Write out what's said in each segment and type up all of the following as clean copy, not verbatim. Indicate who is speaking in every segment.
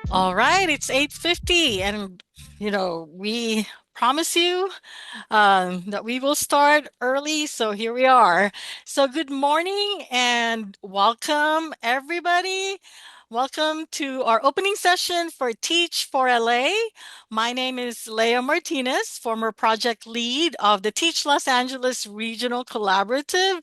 Speaker 1: All right, it's 8:50 and we promise you that we will start early, so here we are. So good morning and welcome everybody. Welcome to our opening session for Teach for LA. My name is Leah Martinez, former project lead of the Teach Los Angeles Regional Collaborative,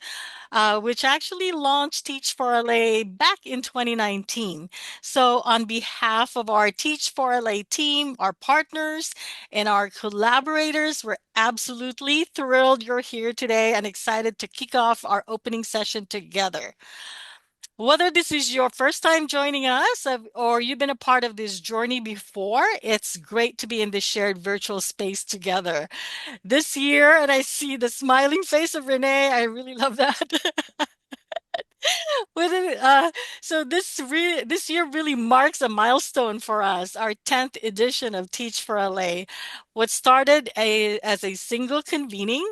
Speaker 1: which actually launched Teach for LA back in 2019. So, on behalf of our Teach for LA team, our partners, and our collaborators, we're absolutely thrilled you're here today and excited to kick off our opening session together. Whether this is your first time joining us or you've been a part of this journey before, it's great to be in this shared virtual space together. This year, and I see the smiling face of Renee, I really love that. With it, so this year really marks a milestone for us, our 10th edition of Teach for LA. What started as a single convening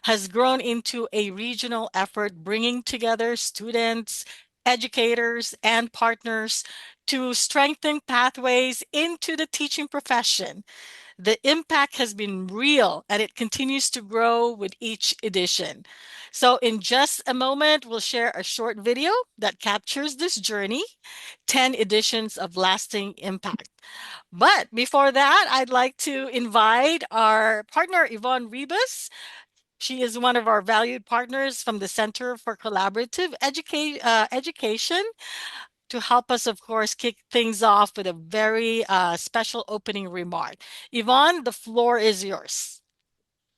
Speaker 1: has grown into a regional effort bringing together students, educators, and partners to strengthen pathways into the teaching profession. The impact has been real and it continues to grow with each edition. So, in just a moment, we'll share a short video that captures this journey, 10 editions of lasting impact. But before that, I'd like to invite our partner, Yvonne Rebus. She is one of our valued partners from the Center for Collaborative Education to help us, of course, kick things off with a very special opening remark. Yvonne, the floor is yours.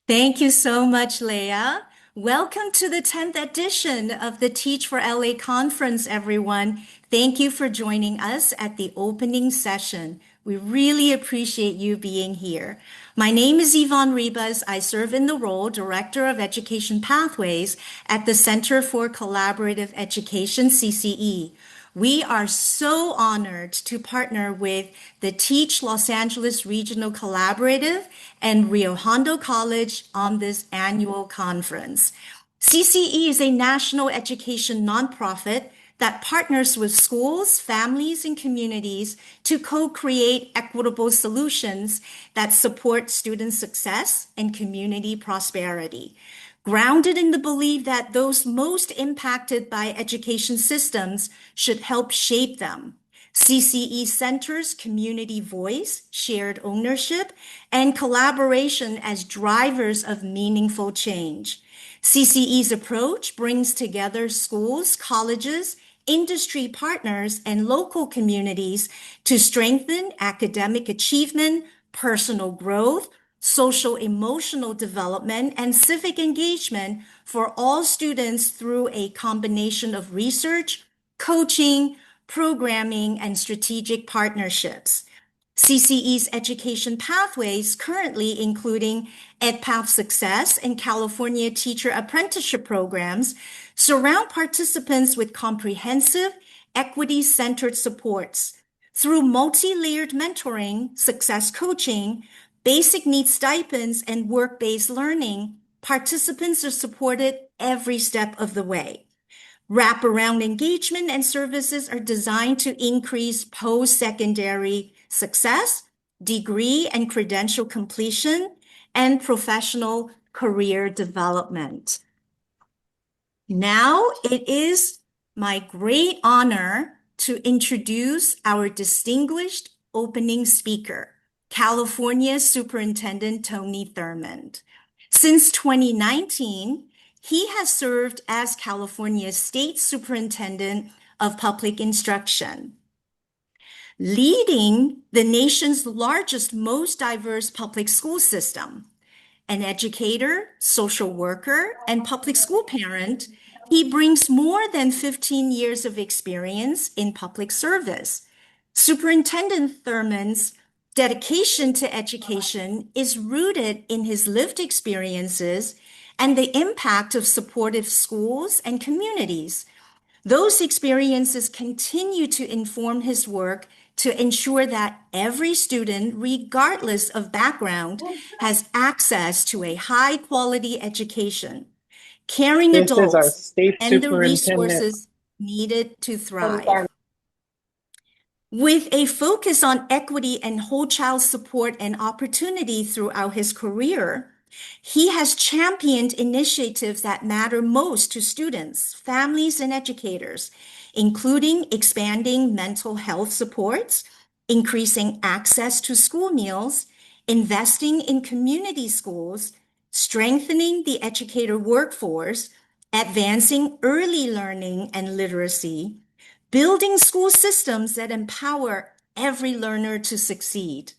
Speaker 2: Thank you so much, Leah. Welcome to the 10th edition of the Teach for LA conference, everyone. Thank you for joining us at the opening session. We really appreciate you being here. My name is Yvonne Ribas. I serve in the role Director of Education Pathways at the Center for Collaborative Education, CCE. We are so honored to partner with the Teach Los Angeles Regional Collaborative and Rio Hondo College on this annual conference. CCE is a national education nonprofit that partners with schools, families, and communities to co-create equitable solutions that support student success and community prosperity. Grounded in the belief that those most impacted by education systems should help shape them. CCE centers community voice, shared ownership, and collaboration as drivers of meaningful change. CCE's approach brings together schools, colleges, industry partners, and local communities to strengthen academic achievement, personal growth, social emotional development, and civic engagement for all students through a combination of research, coaching, programming, and strategic partnerships. CCE's education pathways, currently including EdPath Success and California Teacher Apprenticeship programs, surround participants with comprehensive, equity-centered supports. Through multi-layered mentoring, success coaching, basic needs stipends, and work-based learning, participants are supported every step of the way. Wraparound engagement and services are designed to increase post-secondary success, degree and credential completion, and professional career development. Now it is my great honor to introduce our distinguished opening speaker, California Superintendent Tony Thurmond. Since 2019, he has served as California's State Superintendent of Public Instruction, leading the nation's largest, most diverse public school system. An educator, social worker, and public school parent, he brings more than 15 years of experience in public service. Superintendent Thurmond's dedication to education is rooted in his lived experiences and the impact of supportive schools and communities. Those experiences continue to inform his work to ensure that every student, regardless of background, has access to a high quality education, caring
Speaker 3: This is our
Speaker 2: adults,
Speaker 3: state
Speaker 2: and the
Speaker 3: superintendent.
Speaker 2: resources needed to thrive. With a focus on equity and whole child support and opportunity throughout his career, he has championed initiatives that matter most to students, families, and educators, including expanding mental health supports, increasing access to school meals, investing in community schools, strengthening the educator workforce, advancing early learning and literacy, building school systems that empower every learner to succeed.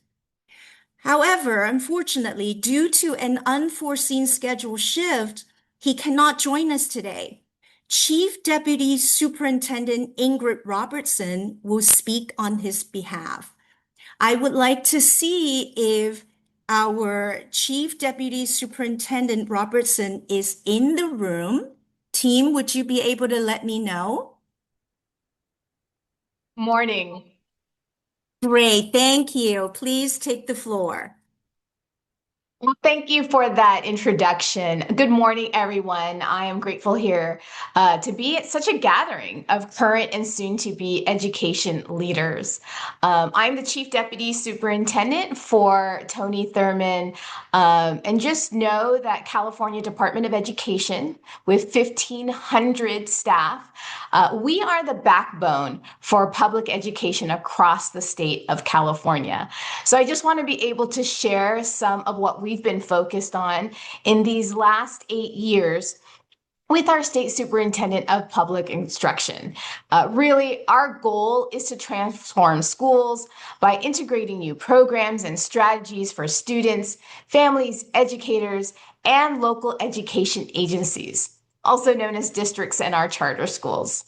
Speaker 2: However, unfortunately, due to an unforeseen schedule shift, he cannot join us today. Chief Deputy Superintendent Ingrid Robertson will speak on his behalf. I would like to see if our Chief Deputy Superintendent Robertson is in the room. Team, would you be able to let me know?
Speaker 3: Morning.
Speaker 2: Great, thank you. Please take the floor.
Speaker 3: Well, thank you for that introduction. Good morning, everyone. I am grateful here to be at such a gathering of current and soon to be education leaders. I'm the Chief Deputy Superintendent for Tony Thurman. And just know that California Department of Education, with 1,500 staff, we are the backbone for public education across the state of California. So I just want to be able to share some of what we've been focused on in these last 8 years with our state superintendent of public instruction. Really, our goal is to transform schools by integrating new programs and strategies for students, families, educators, and local education agencies, also known as districts and our charter schools.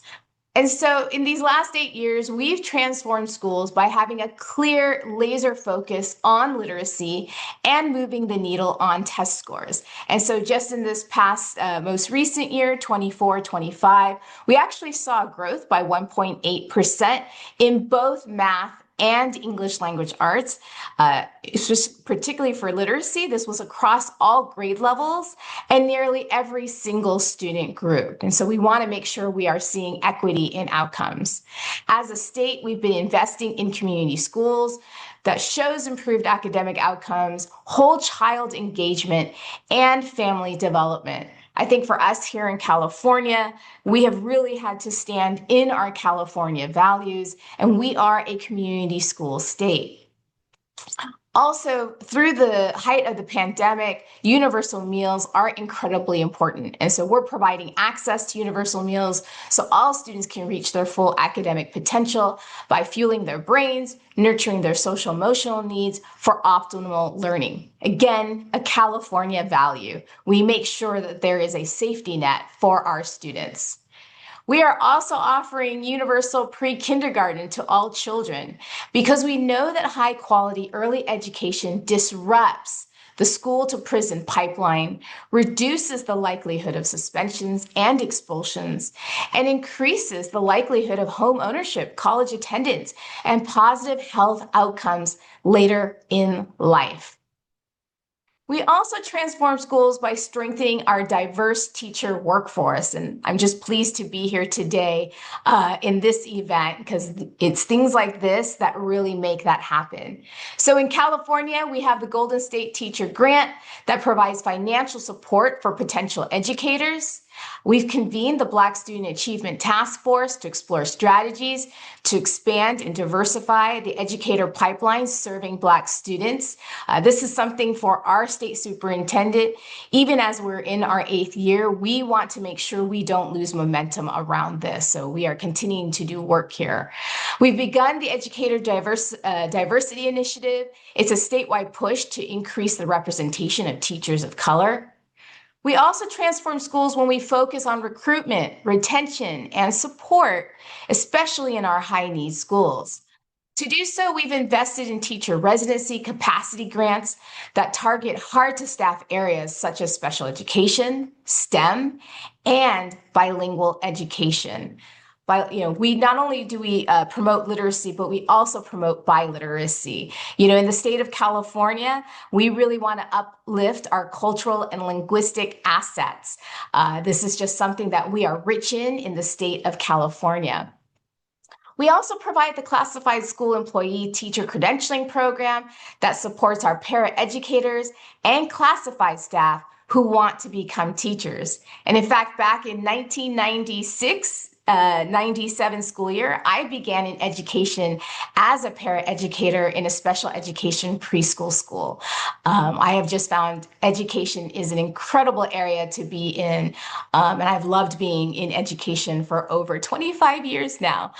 Speaker 3: And so, in these last 8 years, we've transformed schools by having a clear laser focus on literacy and moving the needle on test scores. And so, just in this past most recent year, 24-25, we actually saw growth by 1.8% in both math and English language arts. It's just particularly for literacy, this was across all grade levels and nearly every single student group. And so we want to make sure we are seeing equity in outcomes. As a state, we've been investing in community schools that shows improved academic outcomes, whole child engagement, and family development. I think for us here in California, we have really had to stand in our California values, and we are a community school state. Also, through the height of the pandemic, universal meals are incredibly important. And so we're providing access to universal meals so all students can reach their full academic potential by fueling their brains, nurturing their social emotional needs for optimal learning. Again, a California value. We make sure that there is a safety net for our students. We are also offering universal pre-kindergarten to all children because we know that high quality early education disrupts the school to prison pipeline, reduces the likelihood of suspensions and expulsions, and increases the likelihood of home ownership, college attendance, and positive health outcomes later in life. We also transform schools by strengthening our diverse teacher workforce. And I'm just pleased to be here today in this event because it's things like this that really make that happen. So in California, we have the Golden State Teacher Grant that provides financial support for potential educators. We've convened the Black Student Achievement Task Force to explore strategies to expand and diversify the educator pipeline serving Black students. This is something for our state superintendent. Even as we're in our 8th year, we want to make sure we don't lose momentum around this. So we are continuing to do work here. We've begun the Educator Diversity Initiative. It's a statewide push to increase the representation of teachers of color. We also transform schools when we focus on recruitment, retention, and support, especially in our high-need schools. To do so, we've invested in teacher residency capacity grants that target hard-to-staff areas such as special education, STEM, and bilingual education. We not only do we promote literacy, but we also promote biliteracy. In the state of California, we really want to uplift our cultural and linguistic assets. This is just something that we are rich in the state of California. We also provide the classified school employee teacher credentialing program that supports our paraeducators and classified staff who want to become teachers. And in fact, back in 1996, 97 school year, I began in education as a paraeducator in a special education preschool school. I have just found education is an incredible area to be in, and I've loved being in education for over 25 years now.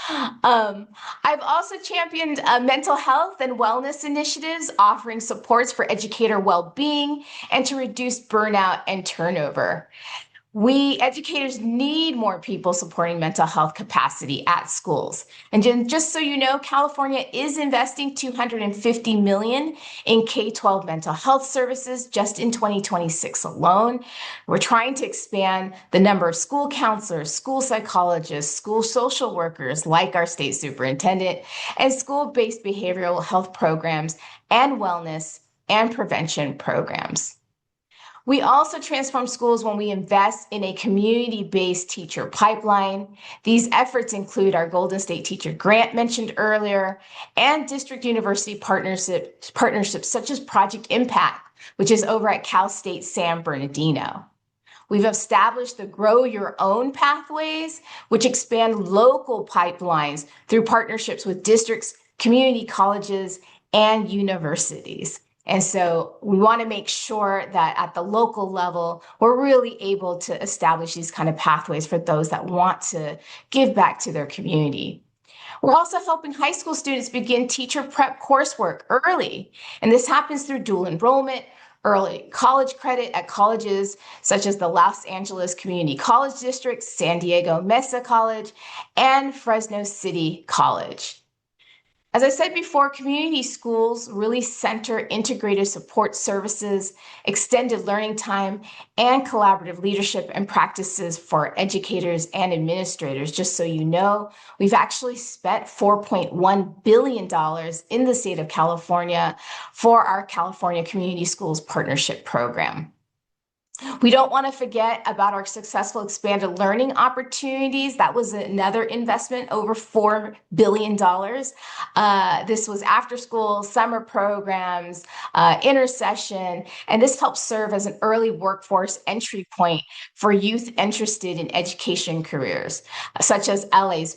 Speaker 3: I've also championed mental health and wellness initiatives, offering supports for educator well-being and to reduce burnout and turnover. We educators need more people supporting mental health capacity at schools. And just so you know, California is investing $250 million in K-12 mental health services just in 2026 alone. We're trying to expand the number of school counselors, school psychologists, school social workers like our state superintendent, and school-based behavioral health programs and wellness and prevention programs. We also transform schools when we invest in a community-based teacher pipeline. These efforts include our Golden State Teacher Grant mentioned earlier and district university partnerships such as Project Impact, which is over at Cal State San Bernardino. We've established the Grow Your Own pathways, which expand local pipelines through partnerships with districts, community colleges, and universities. And so we want to make sure that at the local level, we're really able to establish these kind of pathways for those that want to give back to their community. We're also helping high school students begin teacher prep coursework early. And this happens through dual enrollment, early college credit at colleges such as the Los Angeles Community College District, San Diego Mesa College, and Fresno City College. As I said before, community schools really center integrated support services, extended learning time, and collaborative leadership and practices for educators and administrators. Just so you know, we've actually spent $4.1 billion in the state of California for our California Community Schools Partnership Program. We don't want to forget about our successful expanded learning opportunities. That was another investment, over $4 billion. This was after school, summer programs, intercession, and this helps serve as an early workforce entry point for youth interested in education careers, such as LA's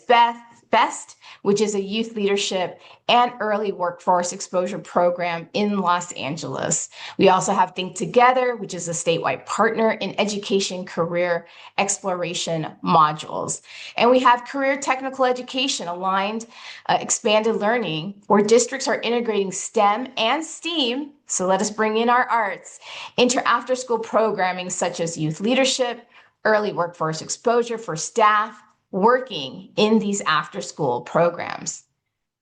Speaker 3: Best, which is a youth leadership and early workforce exposure program in Los Angeles. We also have Think Together, which is a statewide partner in education career exploration modules. And we have career technical education aligned, expanded learning, where districts are integrating STEM and STEAM, so let us bring in our arts, into after-school programming such as youth leadership, early workforce exposure for staff, working in these after-school programs.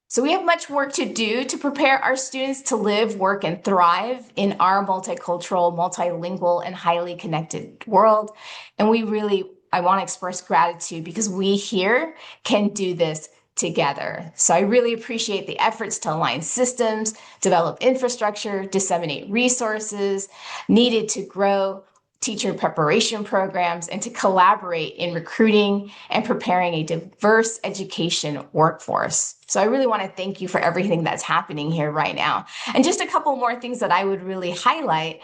Speaker 3: So we have much work to do to prepare our students to live, work, and thrive in our multicultural, multilingual, and highly connected world. And I want to express gratitude because we here can do this together. So I really appreciate the efforts to align systems, develop infrastructure, disseminate resources needed to grow teacher preparation programs, and to collaborate in recruiting and preparing a diverse education workforce. So I really want to thank you for everything that's happening here right now. And just a couple more things that I would really highlight,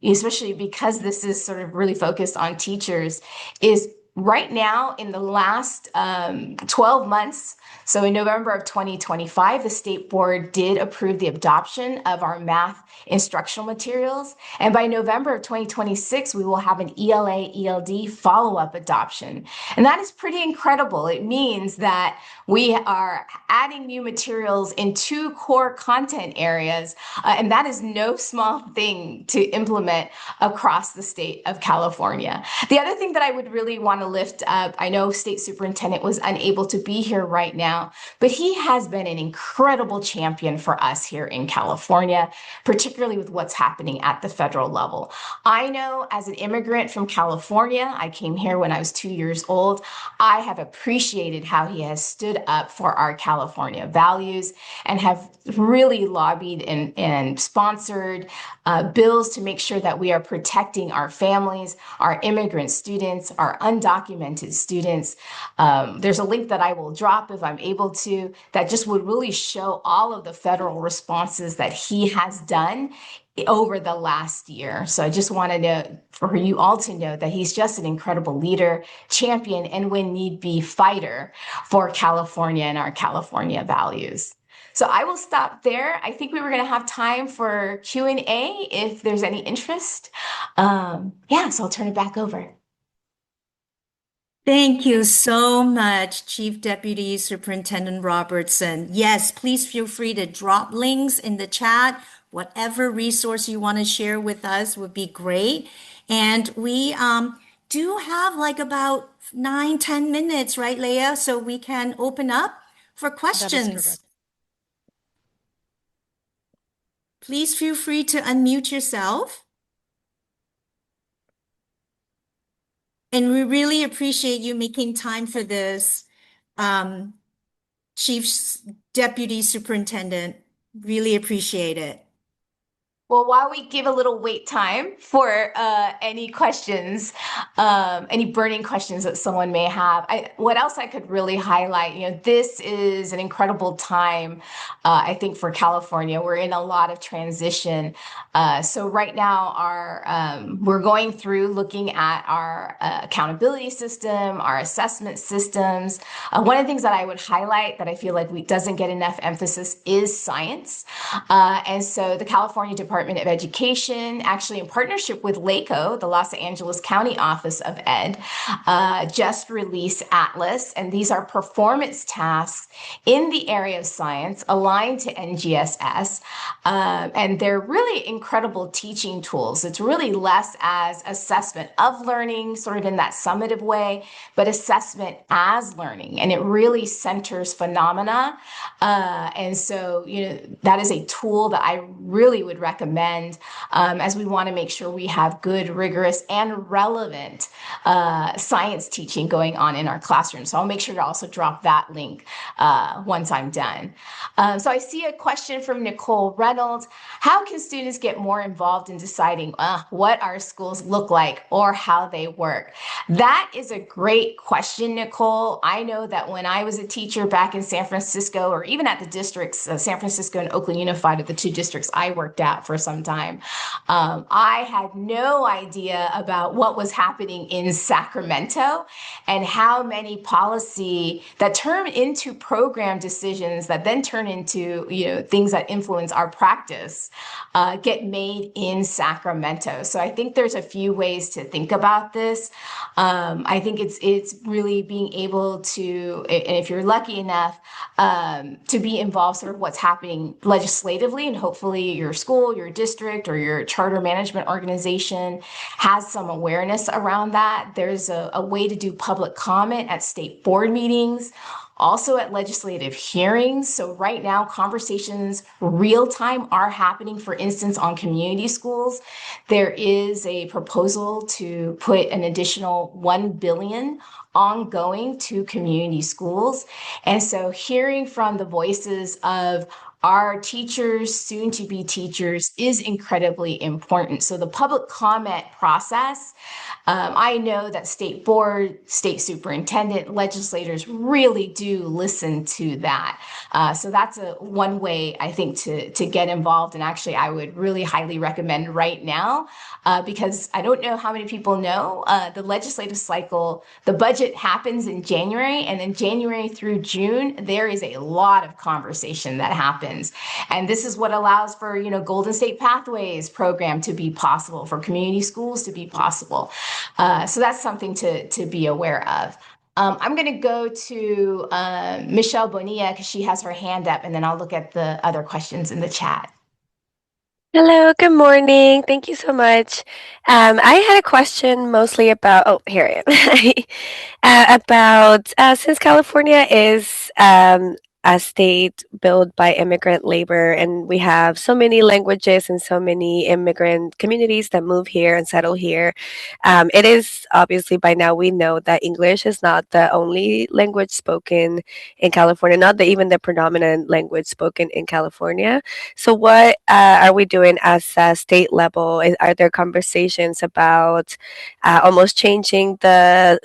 Speaker 3: especially because this is sort of really focused on teachers, is right now in the last 12 months, so in November of 2025, the state board did approve the adoption of our math instructional materials. And by November of 2026, we will have an ELA/ELD follow-up adoption. And that is pretty incredible. It means that we are adding new materials in 2 core content areas, and that is no small thing to implement across the state of California. The other thing that I would really want to lift up, I know State Superintendent was unable to be here right now, but he has been an incredible champion for us here in California, particularly with what's happening at the federal level. I know as an immigrant from California, I came here when I was 2 years old, I have appreciated how he has stood up for our California values and have really lobbied and sponsored bills to make sure that we are protecting our families, our immigrant students, our undocumented documented students. There's a link that I will drop if I'm able to, that just would really show all of the federal responses that he has done over the last year. So I just wanted for you all to know that he's just an incredible leader, champion, and when need be, fighter for California and our California values. So I will stop there. I think we were going to have time for Q&A if there's any interest. Yeah, so I'll turn it back over.
Speaker 2: Thank you so much, Chief Deputy Superintendent Robertson. Yes, please feel free to drop links in the chat. Whatever resource you want to share with us would be great. And we do have like about 9, 10 minutes, right, Leah? So we can open up for
Speaker 1: That is
Speaker 2: questions.
Speaker 1: correct.
Speaker 2: Please feel free to unmute yourself. And we really appreciate you making time for this, Chief Deputy Superintendent. Really appreciate it.
Speaker 3: Well, while we give a little wait time for any questions, any burning questions that someone may have, what else I could really highlight, this is an incredible time, I think, for California. We're in a lot of transition. So right now, we're going through looking at our accountability system, our assessment systems. One of the things that I would highlight that I feel like doesn't get enough emphasis is science. And so the California Department of Education, actually in partnership with LACO, the Los Angeles County Office of Ed, just released Atlas. And these are performance tasks in the area of science aligned to NGSS. And they're really incredible teaching tools. It's really less as assessment of learning, sort of in that summative way, but assessment as learning. And it really centers phenomena. And so, that is a tool that I really would recommend as we want to make sure we have good, rigorous, and relevant science teaching going on in our classroom. So I'll make sure to also drop that link once I'm done. So I see a question from Nicole Reynolds. How can students get more involved in deciding what our schools look like or how they work? That is a great question, Nicole. I know that when I was a teacher back in San Francisco, or even at the districts, San Francisco and Oakland Unified are the two districts I worked at for some time, I had no idea about what was happening in Sacramento and how many policy that turn into program decisions that then turn into things that influence our practice get made in Sacramento. So I think there's a few ways to think about this. I think it's really being able to, and if you're lucky enough to be involved sort of what's happening legislatively, and hopefully your school, your district, or your charter management organization has some awareness around that. There's a way to do public comment at state board meetings, also at legislative hearings. So right now, conversations real time are happening, for instance, on community schools. There is a proposal to put an additional $1 billion ongoing to community schools. And so hearing from the voices of our teachers, soon to be teachers, is incredibly important. So the public comment process, I know that state board, state superintendent, legislators really do listen to that. So that's one way I think to get involved. And actually, I would really highly recommend right now, because I don't know how many people know, the legislative cycle, the budget happens in January, and then January through June, there is a lot of conversation that happens. And this is what allows for, Golden State Pathways program to be possible, for community schools to be possible. So that's something to be aware of. I'm going to go to Michelle Bonilla because she has her hand up, and then I'll look at the other questions in the chat.
Speaker 4: Hello, good morning. Thank you so much. I had a question mostly about, oh, here I am, about since California is a state built by immigrant labor, and we have so many languages and so many immigrant communities that move here and settle here. It is obviously by now we know that English is not the only language spoken in California, not even the predominant language spoken in California. So, what are we doing as a state level? Are there conversations about almost changing the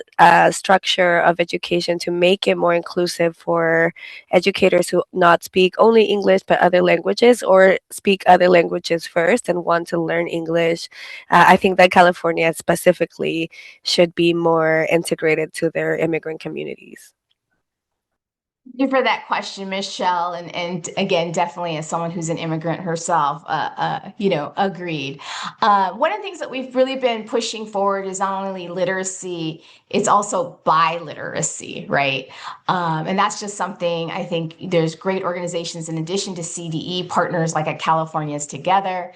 Speaker 4: structure of education to make it more inclusive for educators who not speak only English but other languages, or speak other languages first and want to learn English? I think that California specifically should be more integrated to their immigrant communities.
Speaker 3: Thank you for that question, Michelle. And again, definitely as someone who's an immigrant herself, agreed. One of the things that we've really been pushing forward is not only literacy, it's also biliteracy, right? And that's just something I think there's great organizations in addition to CDE partners like at California's Together.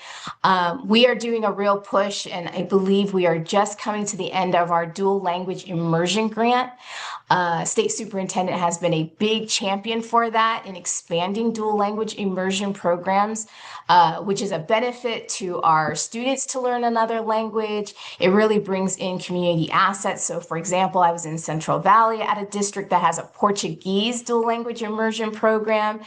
Speaker 3: We are doing a real push, and I believe we are just coming to the end of our dual language immersion grant. State superintendent has been a big champion for that in expanding dual language immersion programs, which is a benefit to our students to learn another language. It really brings in community assets. So, for example, I was in Central Valley at a district that has a Portuguese dual language immersion program,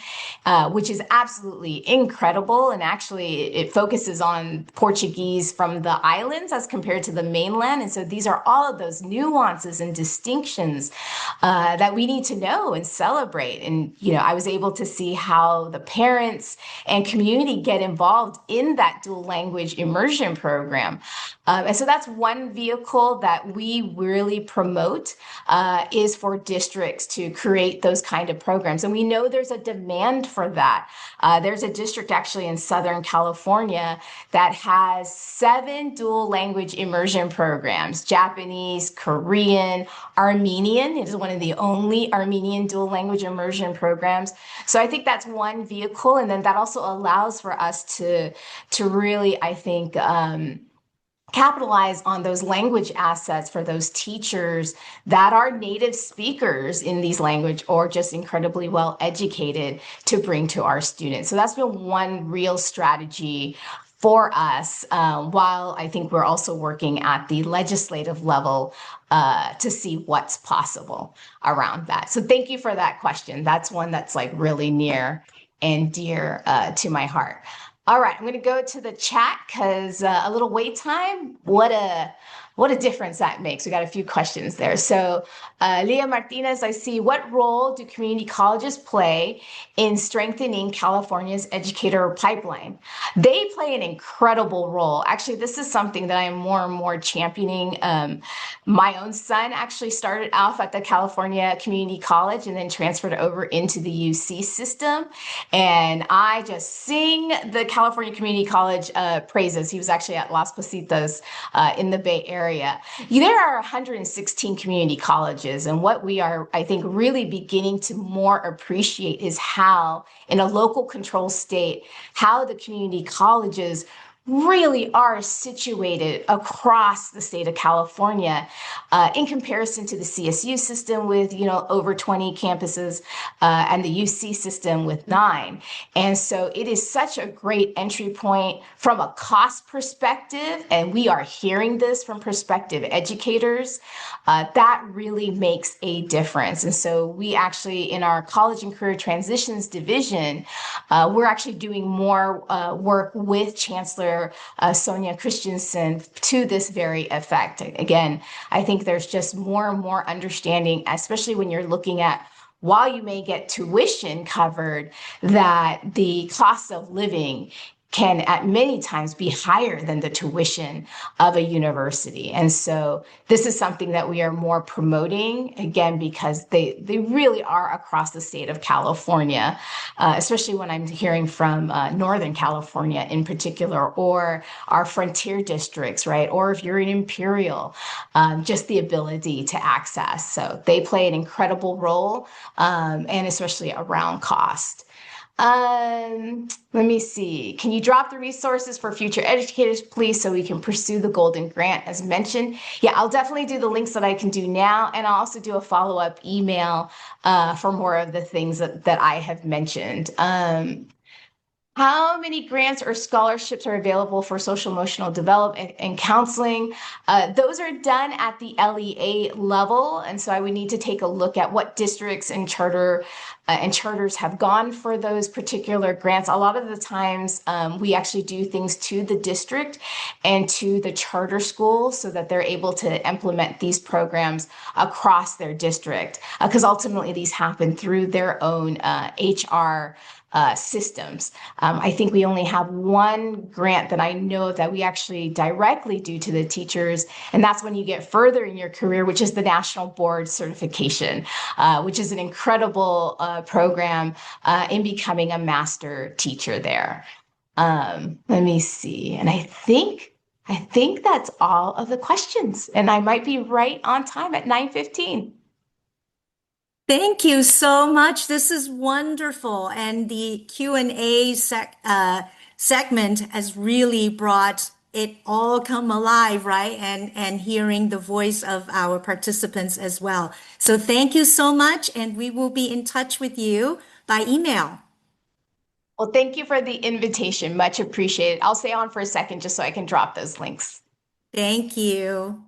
Speaker 3: which is absolutely incredible. And actually, it focuses on Portuguese from the islands as compared to the mainland. And so these are all of those nuances and distinctions that we need to know and celebrate. And, I was able to see how the parents and community get involved in that dual language immersion program. And so that's one vehicle that we really promote is for districts to create those kind of programs. And we know there's a demand for that. There's a district actually in Southern California that has 7 dual language immersion programs: Japanese, Korean, Armenian. It is one of the only Armenian dual language immersion programs. So I think that's one vehicle. And then that also allows for us to really, I think, capitalize on those language assets for those teachers that are native speakers in these language or just incredibly well educated to bring to our students. So that's been one real strategy for us, while I think we're also working at the legislative level to see what's possible around that. So thank you for that question. That's one that's like really near and dear to my heart. All right, I'm going to go to the chat because a little wait time. What a difference that makes. We got a few questions there. So Leah Martinez, I see. What role do community colleges play in strengthening California's educator pipeline? They play an incredible role. Actually, this is something that I am more and more championing. My own son actually started off at the California Community College and then transferred over into the UC system. And I just sing the California Community College praises. He was actually at Las Positas in the Bay Area. There are 116 community colleges, and what we are, I think, really beginning to more appreciate is how, in a local control state, how the community colleges really are situated across the state of California in comparison to the CSU system with, over 20 campuses and the UC system with 9. And so it is such a great entry point from a cost perspective. And we are hearing this from prospective educators. That really makes a difference. And so we actually, in our college and career transitions division, we're actually doing more work with Chancellor Sonia Christensen to this very effect. Again, I think there's just more and more understanding, especially when you're looking at, while you may get tuition covered, that the cost of living can at many times be higher than the tuition of a university. And so this is something that we are more promoting, again, because they really are across the state of California, especially when I'm hearing from Northern California in particular, or our frontier districts, right? Or if you're in Imperial, just the ability to access. So they play an incredible role, and especially around cost. Let me see. Can you drop the resources for future educators, please, so we can pursue the Golden Grant as mentioned? Yeah, I'll definitely do the links that I can do now, and I'll also do a follow-up email for more of the things that I have mentioned. How many grants or scholarships are available for social emotional development and counseling? Those are done at the LEA level, and so I would need to take a look at what districts and charters have gone for those particular grants. A lot of the times, we actually do things to the district and to the charter school so that they're able to implement these programs across their district, because ultimately these happen through their own HR systems. I think we only have one grant that I know of that we actually directly do to the teachers, and that's when you get further in your career, which is the National Board Certification, which is an incredible program in becoming a master teacher there. Let me see, and I think that's all of the questions, and I might be right on time at 9:15.
Speaker 2: Thank you so much. This is wonderful. And the Q&A segment has really brought it all come alive, right? And hearing the voice of our participants as well. So thank you so much. And we will be in touch with you by email.
Speaker 3: Well, thank you for the invitation. Much appreciated. I'll stay on for a second just so I can drop those links.
Speaker 2: Thank you.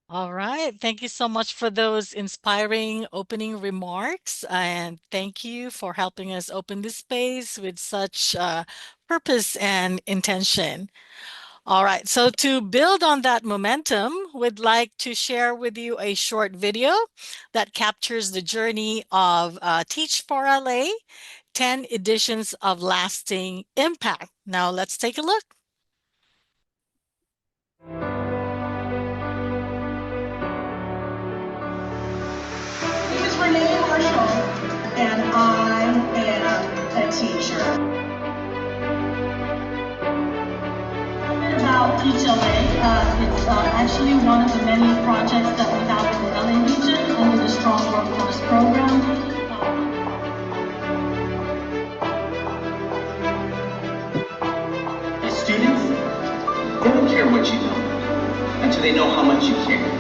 Speaker 1: All right. Thank you so much for those inspiring opening remarks. And thank you for helping us open this space with such purpose and intention. All right. So, to build on that momentum, we'd like to share with you a short video that captures the journey of Teach for LA, 10 editions of lasting impact. Now, let's take a look.
Speaker 5: This is Rene and I am a teacher. About Teach LA, it's actually one of the many projects that we have in the LA region under the Strong Workforce Program.
Speaker 6: Students, they don't care what you know until they know how much you care.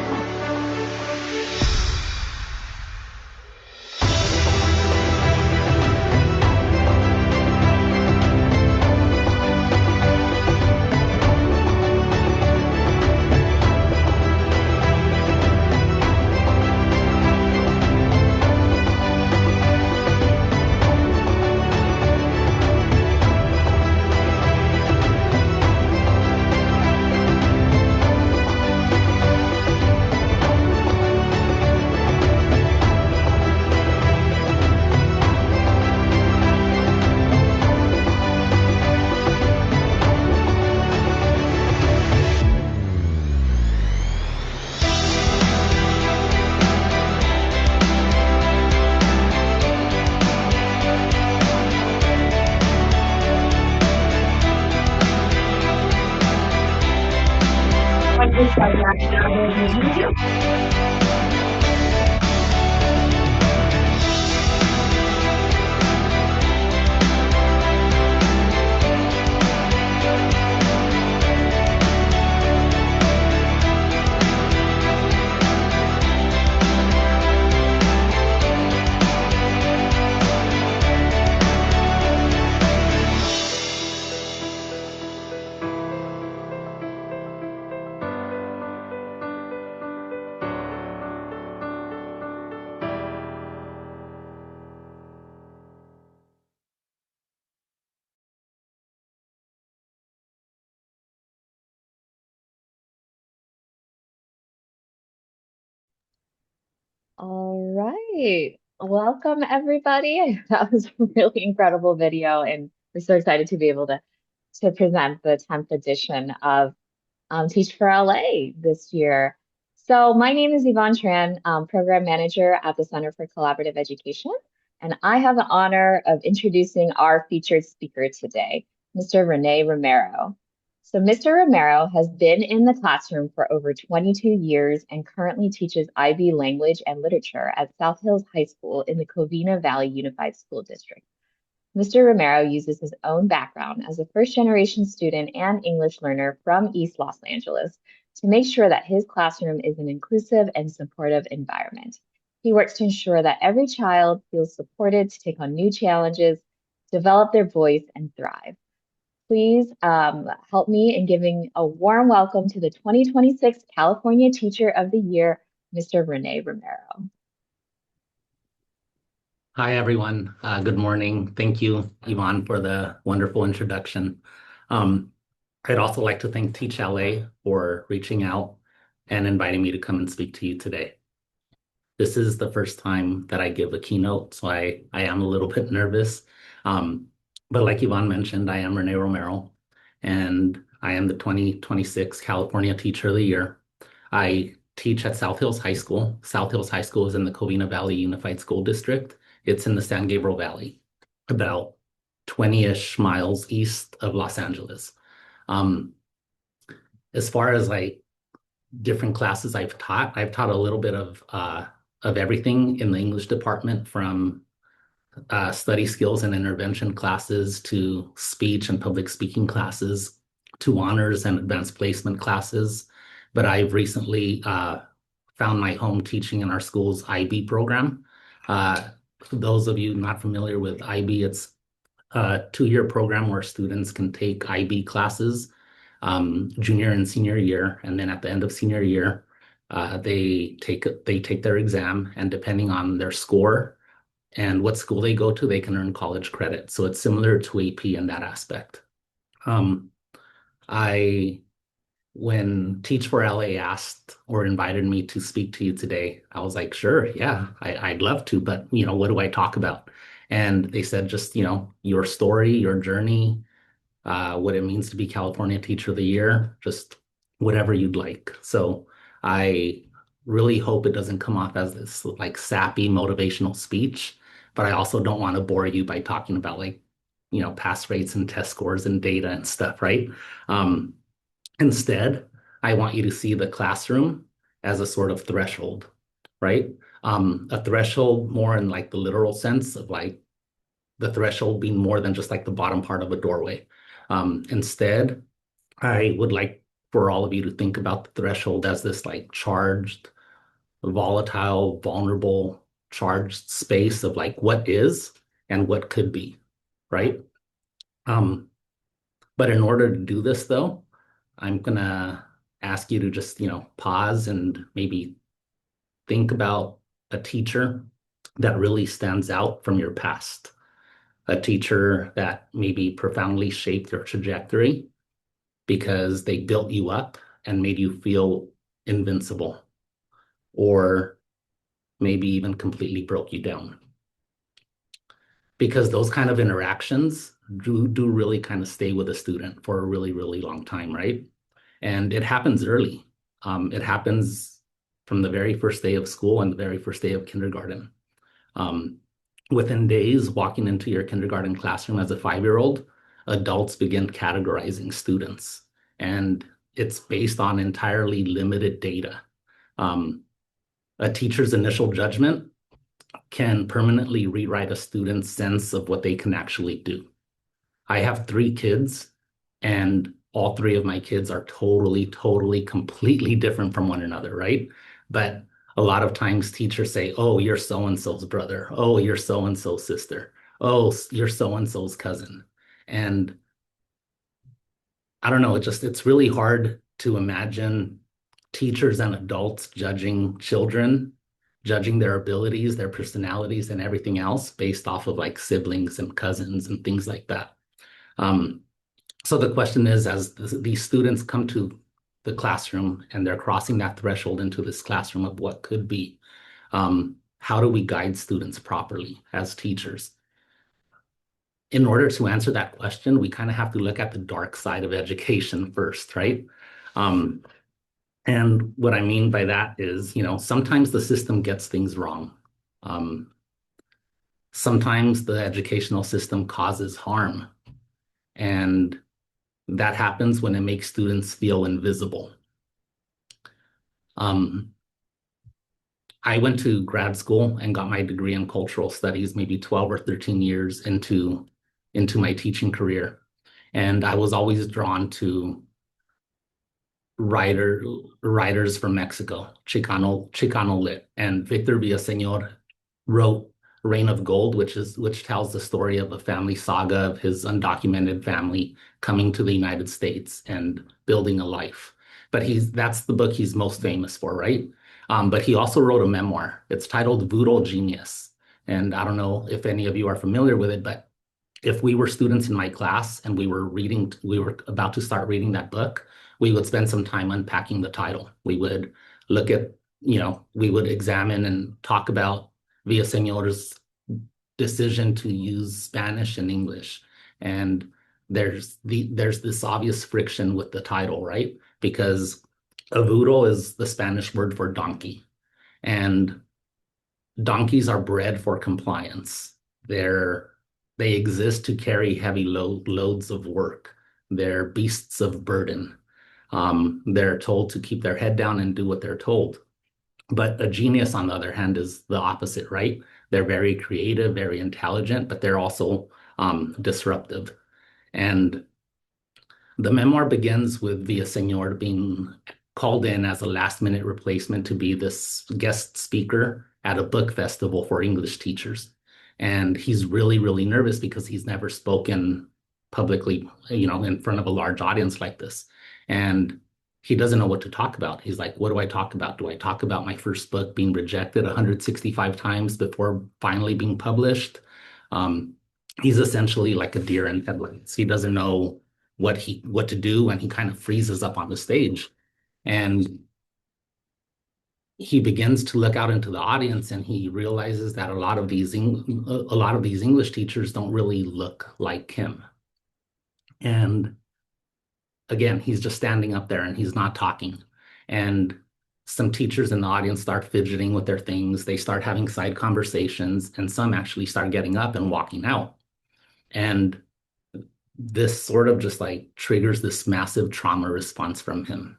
Speaker 7: All right. Welcome, everybody. That was a really incredible video, and we're so excited to be able to present the 10th edition of Teach for LA this year. So my name is Yvonne Tran, Program Manager at the Center for Collaborative Education, and I have the honor of introducing our featured speaker today, Mr. Rene Romero. So Mr. Romero has been in the classroom for over 22 years and currently teaches IB language and literature at South Hills High School in the Covina Valley Unified School District. Mr. Romero uses his own background as a first-generation student and English learner from East Los Angeles to make sure that his classroom is an inclusive and supportive environment. He works to ensure that every child feels supported to take on new challenges, develop their voice, and thrive. Please help me in giving a warm welcome to the 2026 California Teacher of the Year, Mr. Rene Romero.
Speaker 8: Hi, everyone. Good morning. Thank you, Yvonne, for the wonderful introduction. I'd also like to thank Teach LA for reaching out and inviting me to come and speak to you today. This is the first time that I give a keynote, so I am a little bit nervous. But like Yvonne mentioned, I am Rene Romero, and I am the 2026 California Teacher of the Year. I teach at South Hills High School. South Hills High School is in the Covina Valley Unified School District. It's in the San Gabriel Valley, about 20-ish miles east of Los Angeles. As far as like different classes I've taught a little bit of everything in the English department, from study skills and intervention classes to speech and public speaking classes to honors and advanced placement classes. But I've recently found my home teaching in our school's IB program. For those of you not familiar with IB, it's a 2-year program where students can take IB classes junior and senior year, and then at the end of senior year, they take their exam, and depending on their score and what school they go to, they can earn college credit. So it's similar to AP in that aspect. When Teach for LA asked or invited me to speak to you today, I was like, sure, yeah, I'd love to, but what do I talk about? And they said, just, your story, your journey, what it means to be California Teacher of the Year, just whatever you'd like. So I really hope it doesn't come off as this like sappy motivational speech, but I also don't want to bore you by talking about pass rates and test scores and data and stuff, right? Instead, I want you to see the classroom as a sort of threshold, right? A threshold more in like the literal sense of like the threshold being more than just like the bottom part of a doorway. Instead, I would like for all of you to think about the threshold as this like charged, volatile, vulnerable, charged space of like what is and what could be, right? But in order to do this, though, I'm gonna ask you to just, pause and maybe think about a teacher that really stands out from your past, a teacher that maybe profoundly shaped your trajectory because they built you up and made you feel invincible, or maybe even completely broke you down. Because those kind of interactions do really kind of stay with a student for a really, really long time, right? And it happens early. It happens from the very first day of school and the very first day of kindergarten. Within days, walking into your kindergarten classroom as a 5-year-old, adults begin categorizing students, and it's based on entirely limited data. A teacher's initial judgment can permanently rewrite a student's sense of what they can actually do. I have 3 kids, and all 3 of my kids are totally, completely different from one another, right? But a lot of times teachers say, oh, you're so-and-so's brother. Oh, you're so-and-so's sister. Oh, you're so-and-so's cousin. And I don't know, it's really hard to imagine teachers and adults judging children, judging their abilities, their personalities, and everything else based off of like siblings and cousins and things like that. So the question is, as these students come to the classroom and they're crossing that threshold into this classroom of what could be, how do we guide students properly as teachers? In order to answer that question, we kind of have to look at the dark side of education first, right? And what I mean by that is, sometimes the system gets things wrong. Sometimes the educational system causes harm. And that happens when it makes students feel invisible. Um, I went to grad school and got my degree in cultural studies maybe 12 or 13 years into my teaching career. And I was always drawn to writer writers from Mexico, Chicano lit. And Victor Villaseñor wrote Reign of Gold, which tells the story of a family saga of his undocumented family coming to the United States and building a life. But that's the book he's most famous for, right? But he also wrote a memoir. It's titled Voodoo Genius. And I don't know if any of you are familiar with it, but if we were students in my class and we were about to start reading that book, we would spend some time unpacking the title. We would look at, we would examine and talk about Villaseñor's decision to use Spanish and English. And there's this obvious friction with the title, right? Because avuto is the Spanish word for donkey. And donkeys are bred for compliance. They exist to carry heavy loads of work. They're beasts of burden. They're told to keep their head down and do what they're told. But a genius, on the other hand, is the opposite, right? They're very creative, very intelligent, but they're also disruptive. And the memoir begins with Villaseñor being called in as a last-minute replacement to be this guest speaker at a book festival for English teachers. And he's really, really nervous because he's never spoken publicly, in front of a large audience like this. And he doesn't know what to talk about. He's like, what do I talk about? Do I talk about my first book being rejected 165 times before finally being published? He's essentially like a deer in headlights. He doesn't know what to do, and he kind of freezes up on the stage. And he begins to look out into the audience, and he realizes that a lot of these English teachers don't really look like him. And again, he's just standing up there and he's not talking. And some teachers in the audience start fidgeting with their things. They start having side conversations, and some actually start getting up and walking out. And this sort of just like triggers this massive trauma response from him.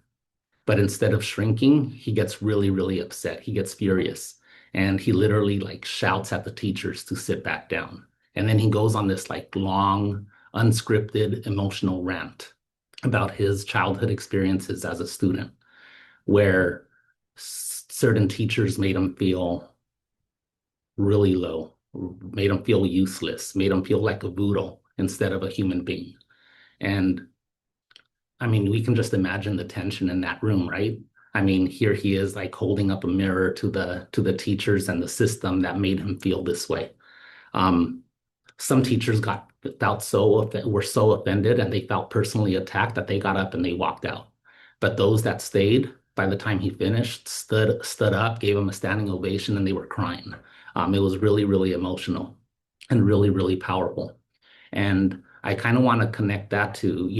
Speaker 8: But instead of shrinking, he gets really, really upset. He gets furious. And he literally like shouts at the teachers to sit back down. And then he goes on this like long, unscripted, emotional rant about his childhood experiences as a student, where certain teachers made him feel really low, made him feel useless, made him feel like a voodoo instead of a human being. And I mean, we can just imagine the tension in that room, right? I mean, here he is like holding up a mirror to the teachers and the system that made him feel this way. Some teachers were so offended and they felt personally attacked that they got up and they walked out. But those that stayed, by the time he finished, stood up, gave him a standing ovation, and they were crying. It was really, really emotional and really, really powerful. And I kind of want to connect that to,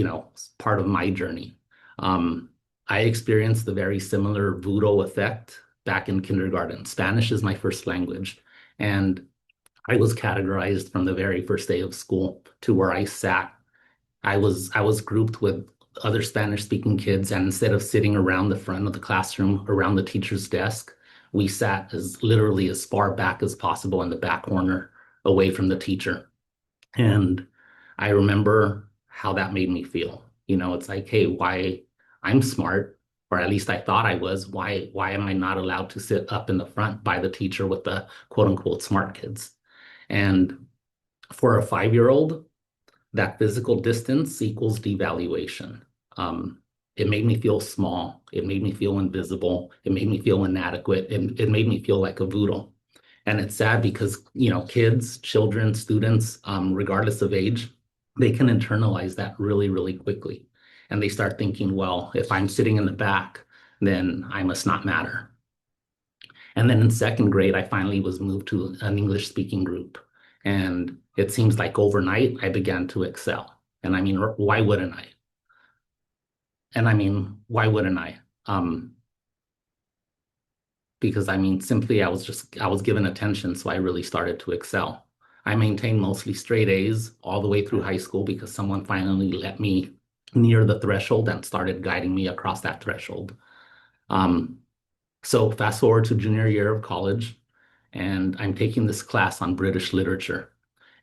Speaker 8: part of my journey. I experienced the very similar voodoo effect back in kindergarten. Spanish is my first language. And I was categorized from the very first day of school to where I sat. I was grouped with other Spanish speaking kids. And instead of sitting around the front of the classroom, around the teacher's desk, we sat literally as far back as possible in the back corner, away from the teacher. And I remember how that made me feel. It's like, hey, why I'm smart, or at least I thought I was, why am I not allowed to sit up in the front by the teacher with the quote unquote smart kids? And for a 5-year-old, that physical distance equals devaluation. It made me feel small. It made me feel invisible. It made me feel inadequate. It made me feel like a voodoo. And it's sad because, kids, children, students, regardless of age, they can internalize that really, really quickly. And they start thinking, well, if I'm sitting in the back, then I must not matter. And then in second grade, I finally was moved to an English speaking group. And it seems like overnight, I began to excel. And I mean, why wouldn't I? Because simply I was given attention, so I really started to excel. I maintained mostly straight A's all the way through high school because someone finally let me near the threshold and started guiding me across that threshold. Um, so fast forward to junior year of college, and I'm taking this class on British literature.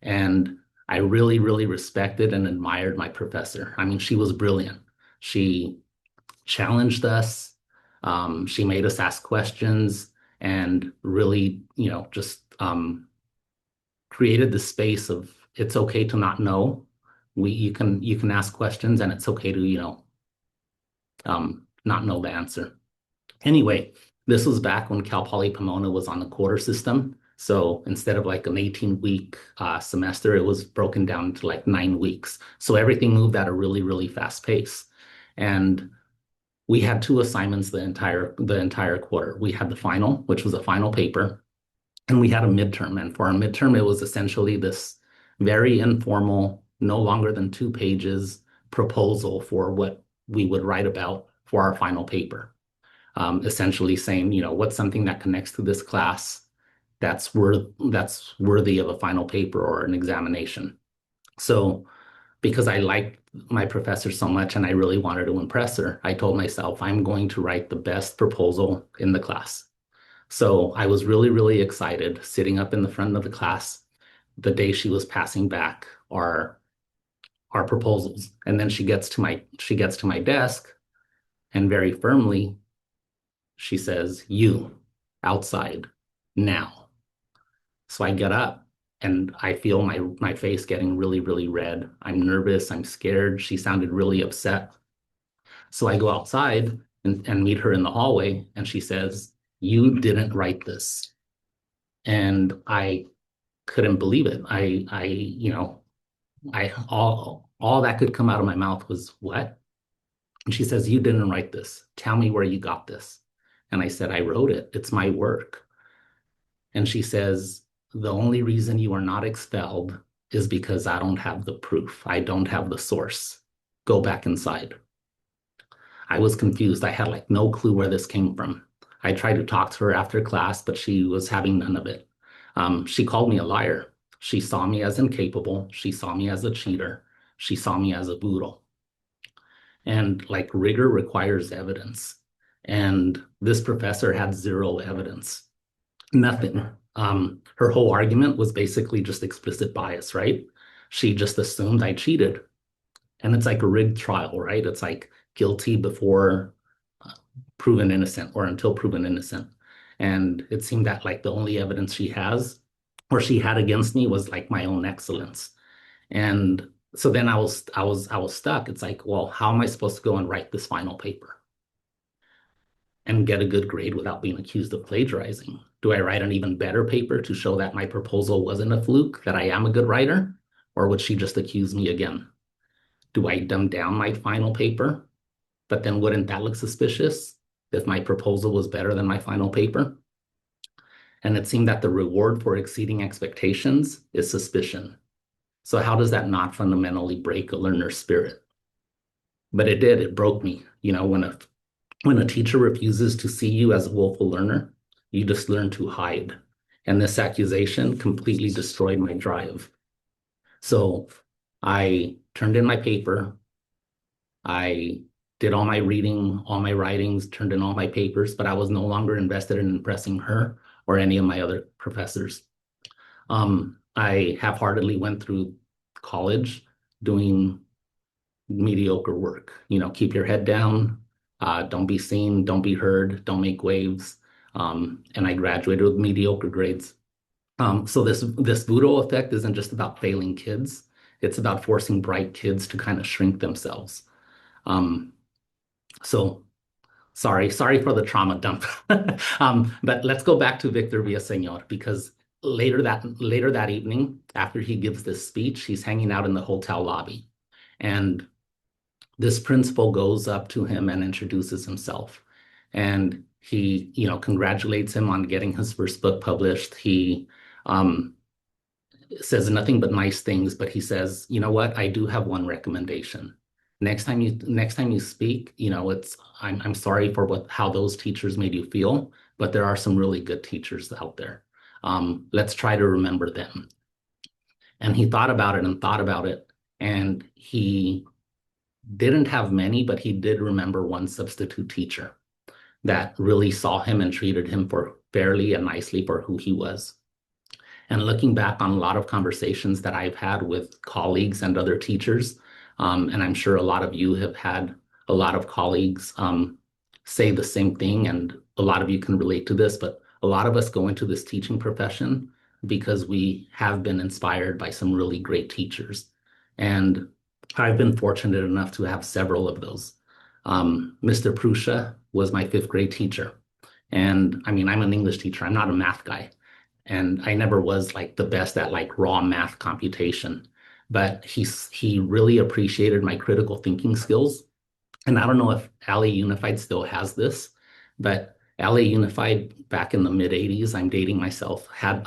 Speaker 8: And I really, really respected and admired my professor. I mean, she was brilliant. She challenged us. She made us ask questions and really, just created the space of it's okay to not know. You can ask questions and it's okay to, not know the answer. Anyway, this was back when Cal Poly Pomona was on the quarter system. So instead of like an 18-week semester, it was broken down into like 9 weeks. So everything moved at a really, really fast pace. And we had two assignments the entire quarter. We had the final, which was a final paper, and we had a midterm. And for our midterm, it was essentially this very informal, no longer than 2 pages proposal for what we would write about for our final paper. Essentially saying, what's something that connects to this class that's worthy of a final paper or an examination. So because I liked my professor so much and I really wanted to impress her, I told myself I'm going to write the best proposal in the class. So I was really, really excited sitting up in the front of the class the day she was passing back our proposals. And then she gets to my desk and very firmly she says, "You outside now." So I get up and I feel my face getting really, really red. I'm nervous. I'm scared. She sounded really upset. So I go outside and meet her in the hallway, and she says, "You didn't write this." And I couldn't believe it. All that could come out of my mouth was, "What?" And she says, "You didn't write this. Tell me where you got this." And I said, "I wrote it. It's my work." And she says, "The only reason you are not expelled is because I don't have the proof. I don't have the source. Go back inside." I was confused. I had like no clue where this came from. I tried to talk to her after class, but she was having none of it. She called me a liar. She saw me as incapable. She saw me as a cheater. She saw me as a boodle. And like rigor requires evidence. And this professor had zero evidence. Nothing. Her whole argument was basically just explicit bias, right? She just assumed I cheated. And it's like a rigged trial, right? It's like guilty before proven innocent or until proven innocent. And it seemed that like the only evidence she has or she had against me was like my own excellence. And so then I was stuck. It's like, well, how am I supposed to go and write this final paper and get a good grade without being accused of plagiarizing? Do I write an even better paper to show that my proposal wasn't a fluke, that I am a good writer? Or would she just accuse me again? Do I dumb down my final paper? But then wouldn't that look suspicious if my proposal was better than my final paper? And it seemed that the reward for exceeding expectations is suspicion. So how does that not fundamentally break a learner's spirit? But it did. It broke me. When a teacher refuses to see you as a willful learner, you just learn to hide. And this accusation completely destroyed my drive. So I turned in my paper. I did all my reading, all my writings, turned in all my papers, but I was no longer invested in impressing her or any of my other professors. I half-heartedly went through college doing mediocre work. Keep your head down, don't be seen, don't be heard, don't make waves. And I graduated with mediocre grades. So this voodoo effect isn't just about failing kids. It's about forcing bright kids to kind of shrink themselves. So sorry for the trauma dump. But let's go back to Victor Villaseñor, because later that evening, after he gives this speech, he's hanging out in the hotel lobby. And this principal goes up to him and introduces himself. And he, congratulates him on getting his first book published. He says nothing but nice things, but he says, "You know what? I do have one recommendation. Next time you speak, I'm sorry for how those teachers made you feel, but there are some really good teachers out there. Let's try to remember them." And he thought about it and thought about it, and he didn't have many, but he did remember one substitute teacher that really saw him and treated him for fairly and nicely for who he was. And looking back on a lot of conversations that I've had with colleagues and other teachers, and I'm sure a lot of you have had a lot of colleagues say the same thing, and a lot of you can relate to this, but a lot of us go into this teaching profession because we have been inspired by some really great teachers. And I've been fortunate enough to have several of those. Mr. Prusha was my fifth grade teacher. And I mean, I'm an English teacher, I'm not a math guy. And I never was like the best at like raw math computation, but he really appreciated my critical thinking skills. And I don't know if LA Unified still has this, but LA Unified back in the mid 80s, I'm dating myself, had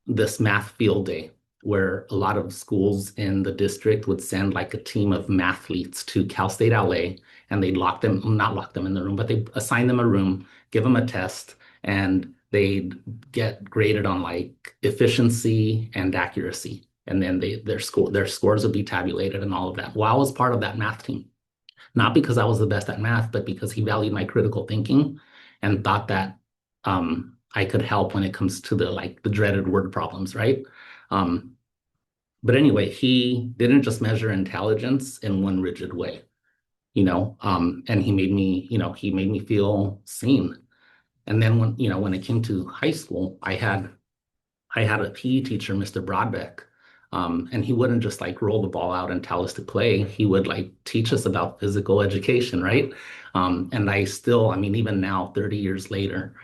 Speaker 8: this math field day where a lot of schools in the district would send like a team of mathletes to Cal State LA, and they'd not lock them in the room, but they assign them a room, give them a test, and they'd get graded on like efficiency and accuracy. And then their scores would be tabulated and all of that. Well, I was part of that math team, not because I was the best at math, but because he valued my critical thinking and thought that I could help when it comes to the dreaded word problems, right? But anyway, he didn't just measure intelligence in one rigid way, and he made me feel seen. And then when it came to high school, I had a PE teacher, Mr. Broadbeck, and he wouldn't just like roll the ball out and tell us to play. He would like teach us about physical education, right? And I mean, even now, 30 years later,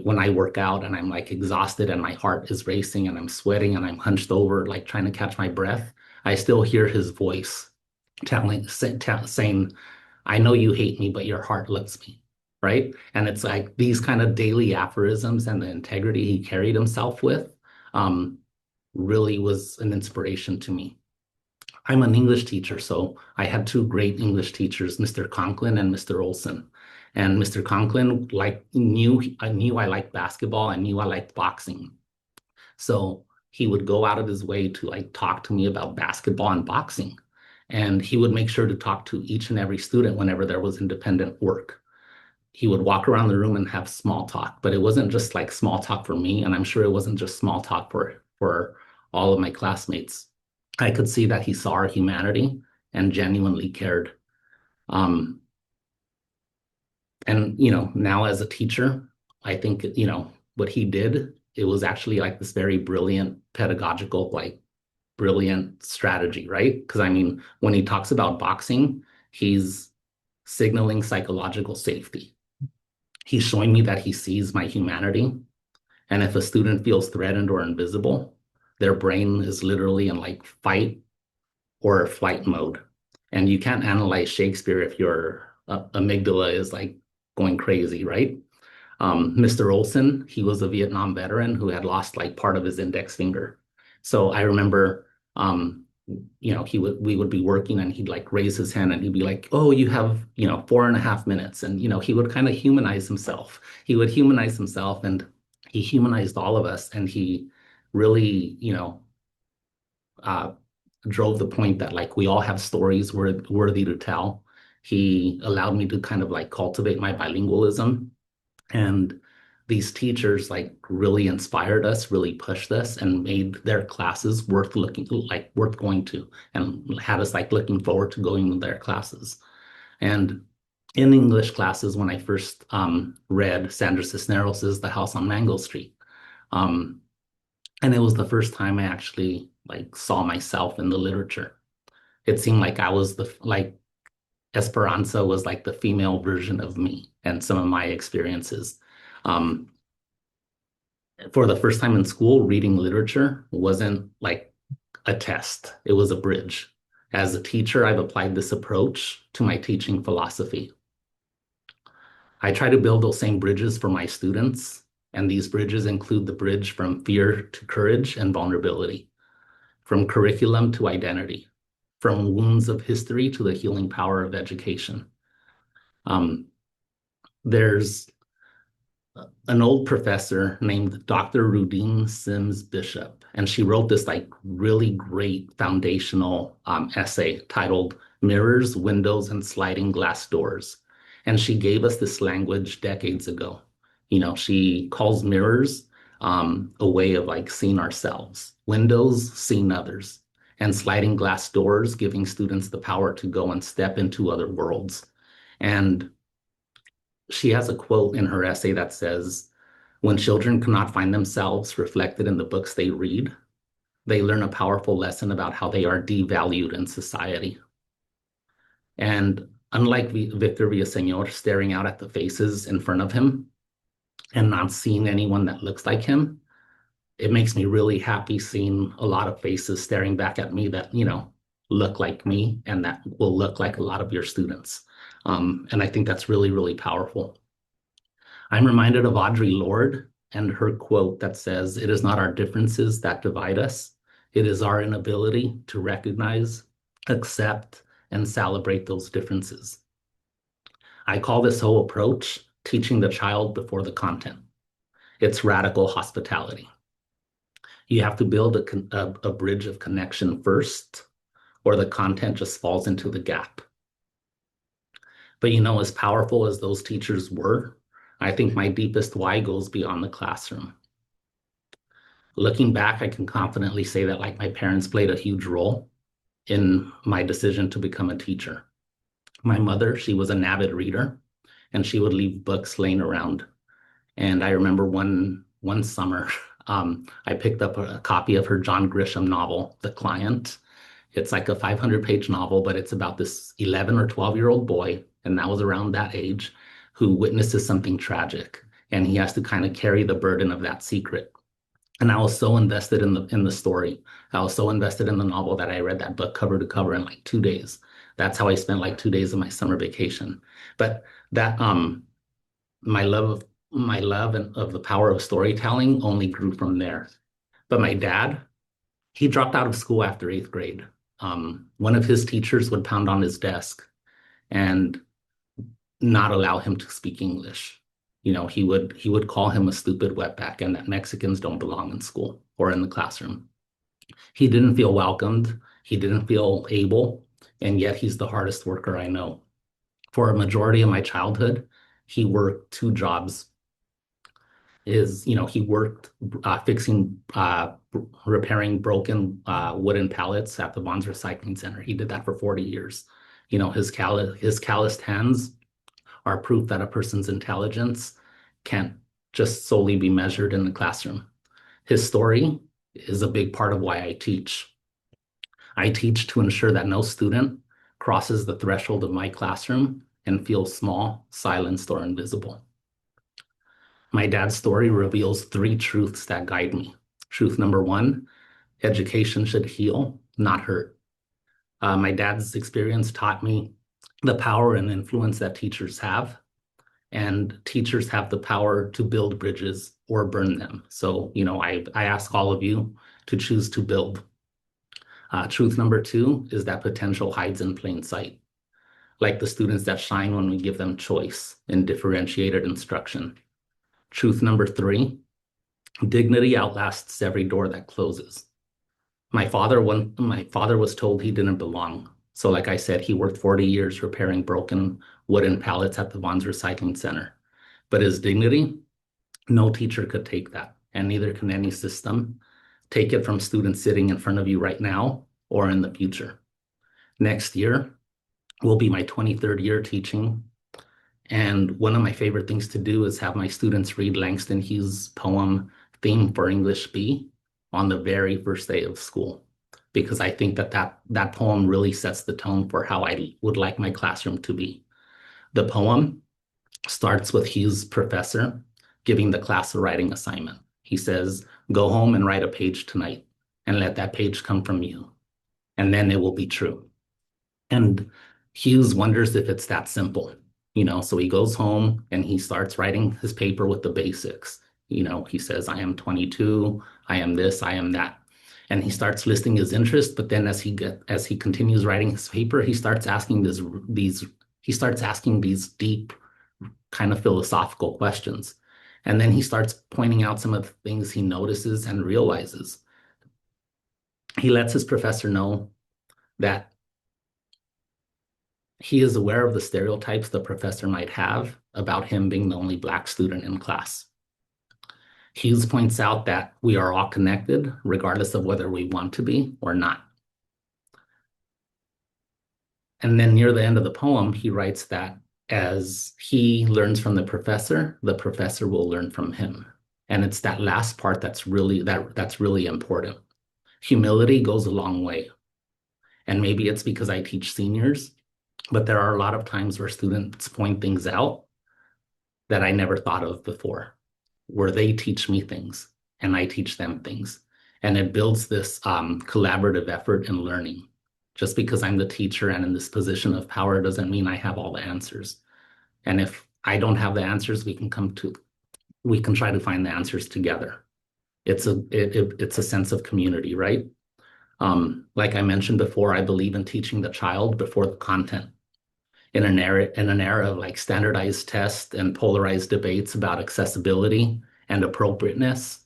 Speaker 8: when I work out and I'm like exhausted and my heart is racing and I'm sweating and I'm hunched over, like trying to catch my breath, I still hear his voice saying, "I know you hate me, but your heart loves me." Right? And it's like these kind of daily aphorisms and the integrity he carried himself with really was an inspiration to me. I'm an English teacher, so I had two great English teachers, Mr. Conklin and Mr. Olson. And Mr. Conklin knew I liked basketball, I knew I liked boxing. So he would go out of his way to like talk to me about basketball and boxing. And he would make sure to talk to each and every student whenever there was independent work. He would walk around the room and have small talk, but it wasn't just like small talk for me, and I'm sure it wasn't just small talk for all of my classmates. I could see that he saw our humanity and genuinely cared. And now as a teacher, I think what he did, it was actually like this very brilliant pedagogical, like brilliant strategy, right? Because I mean, when he talks about boxing, he's signaling psychological safety. He's showing me that he sees my humanity. And if a student feels threatened or invisible, their brain is literally in like fight or flight mode. And you can't analyze Shakespeare if your amygdala is like going crazy, right? Mr. Olson, he was a Vietnam veteran who had lost like part of his index finger. So I remember, we would be working and he'd like raise his hand and he'd be like, "Oh, you have, 4.5 minutes." And, he would kind of humanize himself. He would humanize himself, and he humanized all of us. And he really, drove the point that like we all have stories worthy to tell. He allowed me to kind of like cultivate my bilingualism. And these teachers like really inspired us, really pushed us, and made their classes worth going to, and had us like looking forward to going to their classes. And in English classes, when I first read Sandra Cisneros' The House on Mango Street, and it was the first time I actually like saw myself in the literature. It seemed like I was Esperanza was like the female version of me and some of my experiences. For the first time in school, reading literature wasn't like a test, it was a bridge. As a teacher, I've applied this approach to my teaching philosophy. I try to build those same bridges for my students, and these bridges include the bridge from fear to courage and vulnerability, from curriculum to identity, from wounds of history to the healing power of education. There's an old professor named Dr. Rudine Sims Bishop, and she wrote this like really great foundational essay titled "Mirrors, Windows, and Sliding Glass Doors." And she gave us this language decades ago. She calls mirrors a way of like seeing ourselves, windows, seeing others, and sliding glass doors, giving students the power to go and step into other worlds. And she has a quote in her essay that says, "When children cannot find themselves reflected in the books they read, they learn a powerful lesson about how they are devalued in society." And unlike Victor Villaseñor staring out at the faces in front of him and not seeing anyone that looks like him, it makes me really happy seeing a lot of faces staring back at me that, look like me and that will look like a lot of your students. And I think that's really, really powerful. I'm reminded of Audre Lorde and her quote that says, "It is not our differences that divide us. It is our inability to recognize, accept, and celebrate those differences." I call this whole approach teaching the child before the content. It's radical hospitality. You have to build a bridge of connection first, or the content just falls into the gap. But as powerful as those teachers were, I think my deepest why goes beyond the classroom. Looking back, I can confidently say that like my parents played a huge role in my decision to become a teacher. My mother, she was an avid reader, and she would leave books laying around. And I remember one summer, I picked up a copy of her John Grisham novel, The Client. It's like a 500-page novel, but it's about this 11 or 12-year-old boy, and that was around that age, who witnesses something tragic, and he has to kind of carry the burden of that secret. And I was so invested in the story. I was so invested in the novel that I read that book cover to cover in like 2 days. That's how I spent like 2 days of my summer vacation. But that my love of the power of storytelling only grew from there. But my dad, he dropped out of school after 8th grade. One of his teachers would pound on his desk and not allow him to speak English. He would call him a stupid wetback and that Mexicans don't belong in school or in the classroom. He didn't feel welcomed. He didn't feel able, and yet he's the hardest worker I know. For a majority of my childhood, he worked 2 jobs. He worked repairing broken wooden pallets at the Bonds Recycling Center. He did that for 40 years. His calloused hands are proof that a person's intelligence can't just solely be measured in the classroom. His story is a big part of why I teach. I teach to ensure that no student crosses the threshold of my classroom and feels small, silenced, or invisible. My dad's story reveals 3 truths that guide me. Truth number 1, education should heal, not hurt. My dad's experience taught me the power and influence that teachers have, and teachers have the power to build bridges or burn them. So, I ask all of you to choose to build. Truth number 2 is that potential hides in plain sight, like the students that shine when we give them choice and differentiated instruction. Truth number 3, dignity outlasts every door that closes. My father was told he didn't belong. So like I said, he worked 40 years repairing broken wooden pallets at the Bonds Recycling Center. But his dignity, no teacher could take that, and neither can any system take it from students sitting in front of you right now or in the future. Next year will be my 23rd year teaching, and one of my favorite things to do is have my students read Langston Hughes' poem, Theme for English B, on the very first day of school, because I think that poem really sets the tone for how I would like my classroom to be. The poem starts with Hughes' professor giving the class a writing assignment. He says, "Go home and write a page tonight, and let that page come from you, and then it will be true." And Hughes wonders if it's that simple. So he goes home and he starts writing his paper with the basics. He says, "I am 22, I am this, I am that." And he starts listing his interests, but then as he continues writing his paper, he starts asking these deep kind of philosophical questions. And then he starts pointing out some of the things he notices and realizes. He lets his professor know that he is aware of the stereotypes the professor might have about him being the only Black student in class. Hughes points out that we are all connected, regardless of whether we want to be or not. And then near the end of the poem, he writes that as he learns from the professor will learn from him. And it's that last part that's really important. Humility goes a long way. And maybe it's because I teach seniors, but there are a lot of times where students point things out that I never thought of before, where they teach me things and I teach them things. And it builds this collaborative effort in learning. Just because I'm the teacher and in this position of power doesn't mean I have all the answers. And if I don't have the answers, we can try to find the answers together. It's a sense of community, right? Like I mentioned before, I believe in teaching the child before the content. In an era of like standardized tests and polarized debates about accessibility and appropriateness,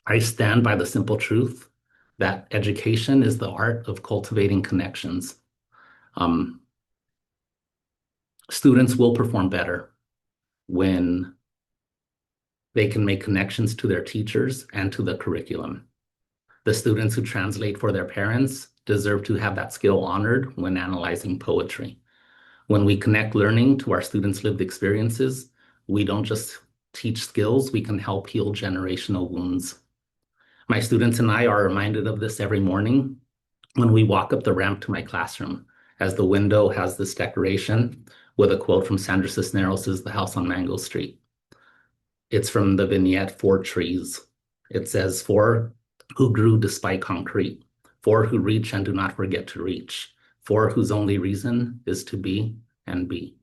Speaker 8: I stand by the simple truth that education is the art of cultivating connections. Students will perform better when they can make connections to their teachers and to the curriculum. The students who translate for their parents deserve to have that skill honored when analyzing poetry. When we connect learning to our students' lived experiences, we don't just teach skills, we can help heal generational wounds. My students and I are reminded of this every morning when we walk up the ramp to my classroom, as the window has this decoration with a quote from Sandra Cisneros' The House on Mango Street. It's from the vignette Four Trees. It says, "Four who grew despite concrete, four who reach and do not forget to reach, four whose only reason is to be and be."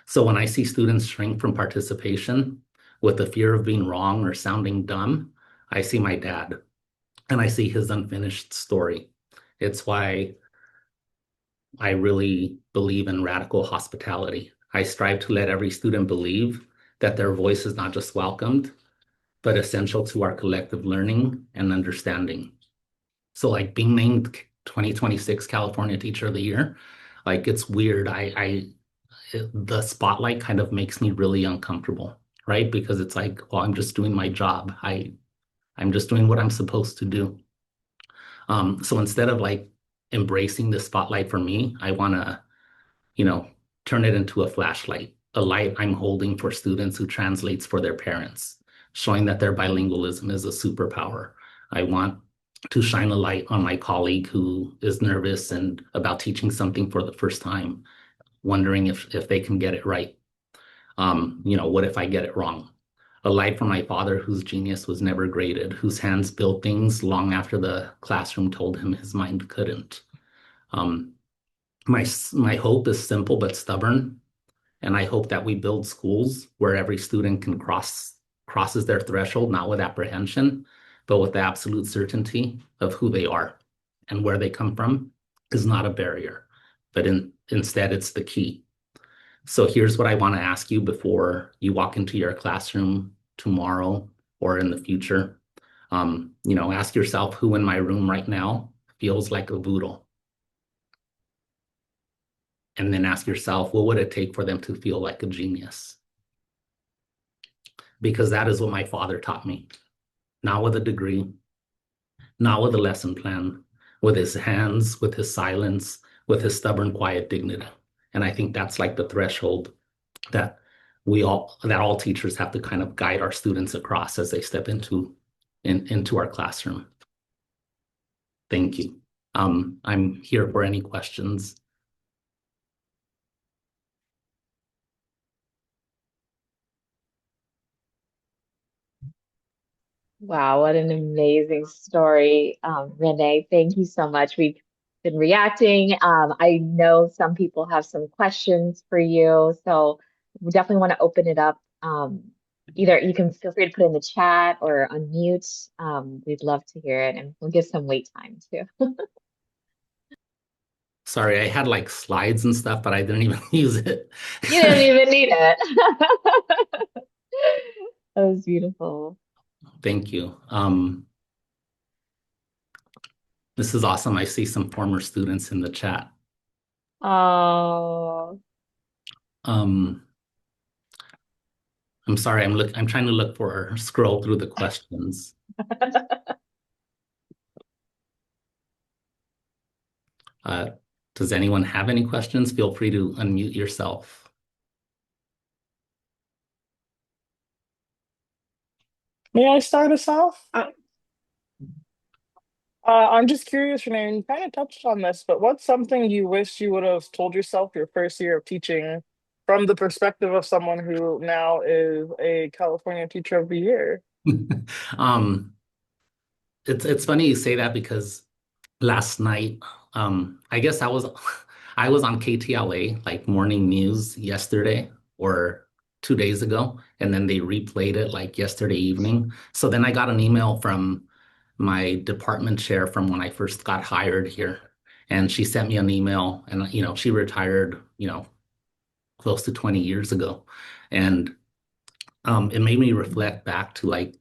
Speaker 8: So when I see students shrink from participation with the fear of being wrong or sounding dumb, I see my dad and I see his unfinished story. It's why I really believe in radical hospitality. I strive to let every student believe that their voice is not just welcomed, but essential to our collective learning and understanding. So like being named 2026 California Teacher of the Year, like it's weird. The spotlight kind of makes me really uncomfortable, right? Because it's like, well, I'm just doing my job. I'm just doing what I'm supposed to do. So instead of like embracing the spotlight for me, I want to, turn it into a flashlight, a light I'm holding for students who translates for their parents, showing that their bilingualism is a superpower. I want to shine a light on my colleague who is nervous and about teaching something for the first time, wondering if they can get it right. What if I get it wrong? A light from my father whose genius was never graded, whose hands built things long after the classroom told him his mind couldn't. Um, my hope is simple but stubborn, and I hope that we build schools where every student can crosses their threshold, not with apprehension, but with the absolute certainty of who they are and where they come from is not a barrier, but instead it's the key. So here's what I want to ask you before you walk into your classroom tomorrow or in the future. Ask yourself who in my room right now feels like a Voodoo. And then ask yourself, what would it take for them to feel like a genius? Because that is what my father taught me. Not with a degree, not with a lesson plan, with his hands, with his silence, with his stubborn, quiet dignity. And I think that's like the threshold that all teachers have to kind of guide our students across as they step into our classroom. Thank you. I'm here for any questions.
Speaker 7: Wow, what an amazing story, Rene. Thank you so much. We've been reacting. I know some people have some questions for you, so we definitely want to open it up. Either you can feel free to put it in the chat or unmute. We'd love to hear it, and we'll give some wait time too.
Speaker 8: Sorry, I had like slides and stuff, but I didn't even use it.
Speaker 7: You didn't even need it. was beautiful.
Speaker 8: Thank you. This is awesome. I see some former students in the chat.
Speaker 7: Oh.
Speaker 8: Um, I'm sorry, I'm trying to look for scroll through the questions. Uh, does anyone have any questions? Feel free to unmute yourself.
Speaker 9: May I start us off? I'm just curious, Rene, you kind of touched on this, but what's something you wish you would have told yourself your first year of teaching from the perspective of someone who now is a California Teacher of the Year?
Speaker 8: Um, it's funny you say that because last night, I guess I was on KTLA, like morning news yesterday or 2 days ago, and then they replayed it like yesterday evening. So then I got an email from my department chair from when I first got hired here. And she sent me an email and, she retired, close to 20 years ago. And it made me reflect back to like,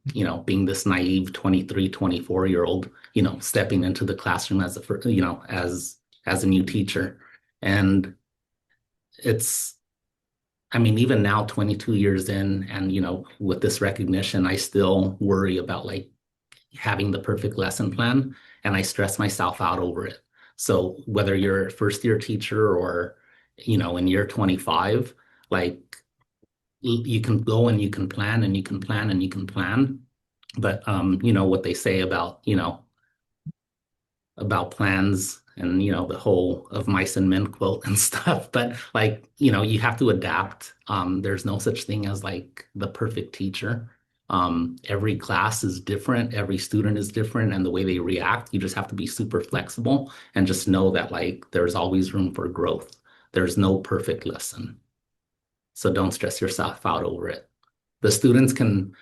Speaker 8: being this naive 23, 24-year-old, stepping into the classroom as a new teacher. And it's, I mean, even now, 22 years in, and, with this recognition, I still worry about like having the perfect lesson plan, and I stress myself out over it. So whether you're a first year teacher or, in year 25, like you can go and you can plan and you can plan and you can plan. But what they say about plans and the whole of mice and men quote and stuff, but like you have to adapt. There's no such thing as like the perfect teacher. Every class is different, every student is different, and the way they react, you just have to be super flexible and just know that like there's always room for growth. There's no perfect lesson, so don't stress yourself out over it. The students can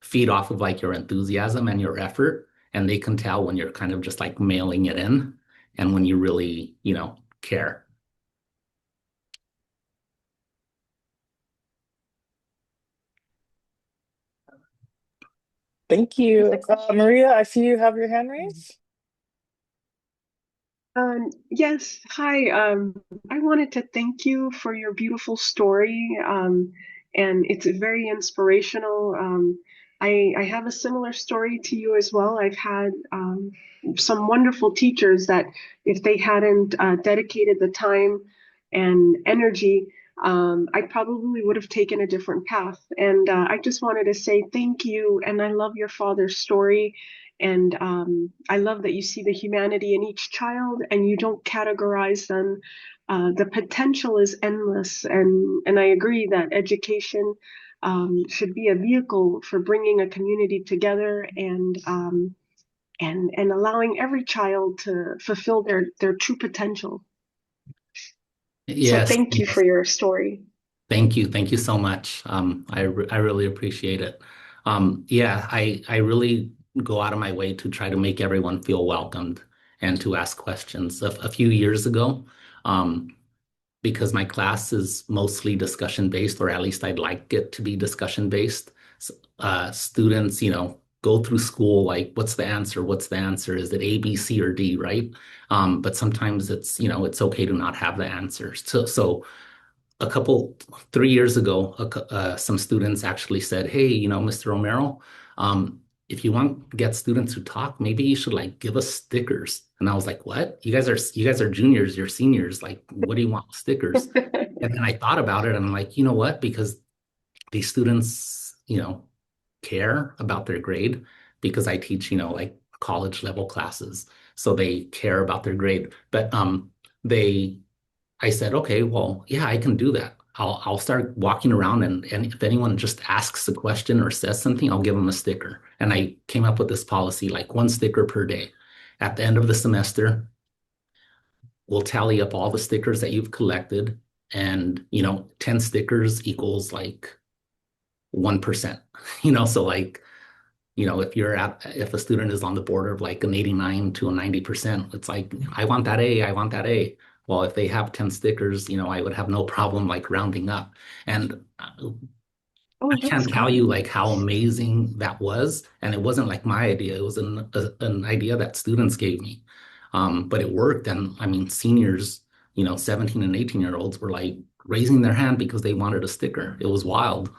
Speaker 8: feed off of like your enthusiasm and your effort, and they can tell when you're kind of just like mailing it in and when you really, care.
Speaker 9: Thank you. Maria, I see you have your hand raised.
Speaker 10: Yes, hi. I wanted to thank you for your beautiful story, and it's very inspirational. I have a similar story to you as well. I've had some wonderful teachers that, if they hadn't dedicated the time and energy, I probably would have taken a different path. And I just wanted to say thank you, and I love your father's story. And I love that you see the humanity in each child and you don't categorize them. The potential is endless. And I agree that education should be a vehicle for bringing a community together and allowing every child to fulfill their true potential. So
Speaker 8: Yes,
Speaker 10: thank you for your story.
Speaker 8: thank you. Thank you so much. I really appreciate it. Yeah, I really go out of my way to try to make everyone feel welcomed and to ask questions. A few years ago, because my class is mostly discussion based, or at least I'd like it to be discussion based. Students, go through school like, what's the answer? What's the answer? Is it A, B, C, or D, right? But sometimes it's okay to not have the answers. So 3 years ago, some students actually said, "Hey, Mr. Romero, if you want to get students to talk, maybe you should like give us stickers." And I was like, "What? You guys are juniors, you're seniors. Like, what do you want with stickers?" And then I thought about it, and I'm like, you know what? Because these students, care about their grade, because I teach, like college level classes, so they care about their grade. But they I said, okay, well, yeah, I can do that. I'll start walking around, and if anyone just asks a question or says something, I'll give them a sticker. And I came up with this policy, like one sticker per day. At the end of the semester, we'll tally up all the stickers that you've collected, and 10 stickers equals like 1%. So like, if a student is on the border of like an 89 to a 90%, it's like, I want that A, I want that A. Well, if they have 10 stickers, I would have no problem like rounding up. And
Speaker 10: Oh,
Speaker 8: I
Speaker 10: that's
Speaker 8: can't tell you
Speaker 10: great.
Speaker 8: like how amazing that was. And it wasn't like my idea. It was an idea that students gave me. But it worked. And I mean, seniors, 17 and 18-year-olds were like raising their hand because they wanted a sticker. It was wild.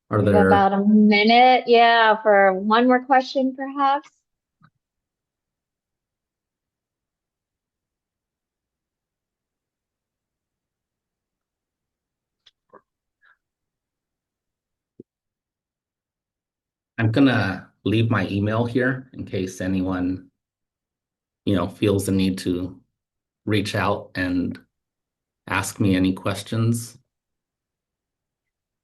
Speaker 8: Are
Speaker 7: We have
Speaker 8: there,
Speaker 7: about a minute, yeah, for one more question, perhaps.
Speaker 8: I'm gonna leave my email here in case anyone, feels the need to reach out and ask me any questions.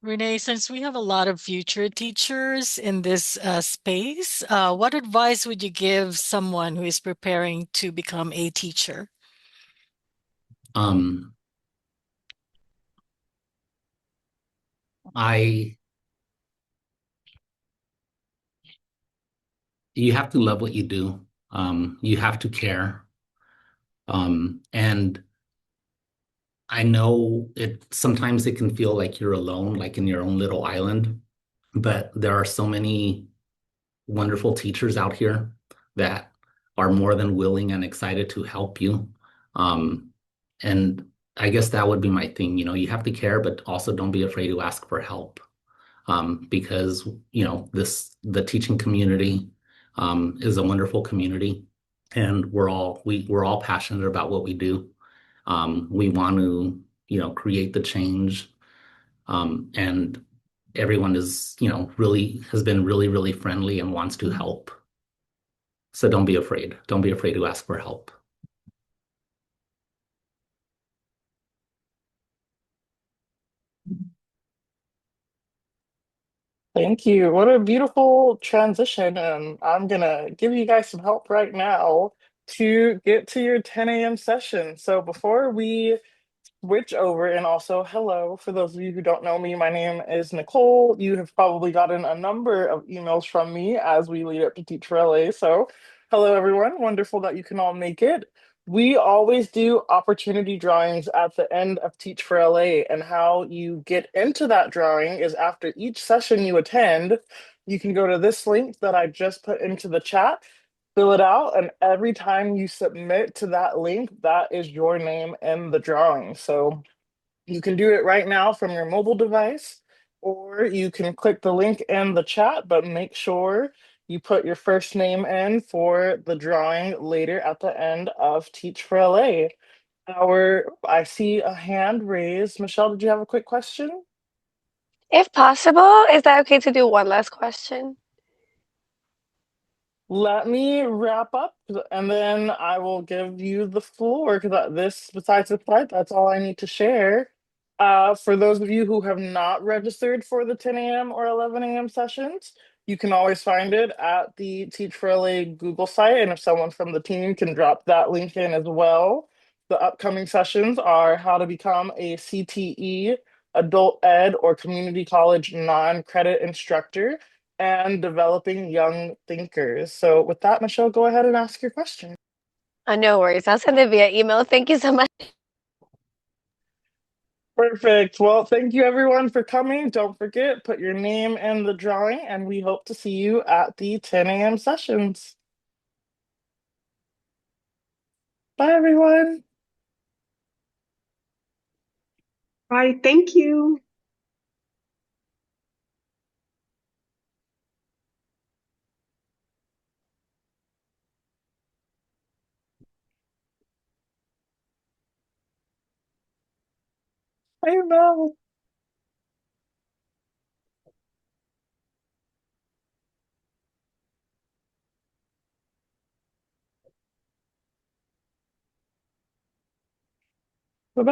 Speaker 1: Renee, since we have a lot of future teachers in this space, what advice would you give someone who is preparing to become a teacher?
Speaker 8: Um, I you have to love what you do. You have to care. And I know sometimes it can feel like you're alone, like in your own little island, but there are so many wonderful teachers out here that are more than willing and excited to help you. Um, and I guess that would be my thing. You have to care, but also don't be afraid to ask for help. Because, the teaching community, is a wonderful community, and we're all passionate about what we do. We want to, create the change, and everyone is, really has been really, really friendly and wants to help. So don't be afraid. Don't be afraid to ask for help.
Speaker 9: Thank you. What a beautiful transition. And I'm gonna give you guys some help right now to get to your 10 a.m. session. So before we switch over, and also hello for those of you who don't know me, my name is Nicole. You have probably gotten a number of emails from me as we lead up to Teach for LA. So hello everyone, wonderful that you can all make it. We always do opportunity drawings at the end of Teach for LA, and how you get into that drawing is after each session you attend, you can go to this link that I just put into the chat, fill it out, and every time you submit to that link, that is your name in the drawing. So you can do it right now from your mobile device, or you can click the link in the chat, but make sure you put your first name in for the drawing later at the end of Teach for LA. I see a hand raised. Michelle, did you have a quick question?
Speaker 4: If possible, is that okay to do one last question?
Speaker 9: Let me wrap up and then I will give you the floor, because besides the slide, that's all I need to share. For those of you who have not registered for the 10 a.m. or 11 a.m. sessions, you can always find it at the Teach for LA Google site. And if someone from the team can drop that link in as well. The upcoming sessions are how to become a CTE, adult ed, or community college non-credit instructor, and developing young thinkers. So, with that, Michelle, go ahead and ask your question.
Speaker 4: No worries. I'll send it via email. Thank you so much.
Speaker 9: Perfect. Well, thank you everyone for coming. Don't forget, put your name in the drawing, and we hope to see you at the 10 a.m. sessions. Bye, everyone.
Speaker 10: Bye. Thank you.
Speaker 9: Bye, Mel.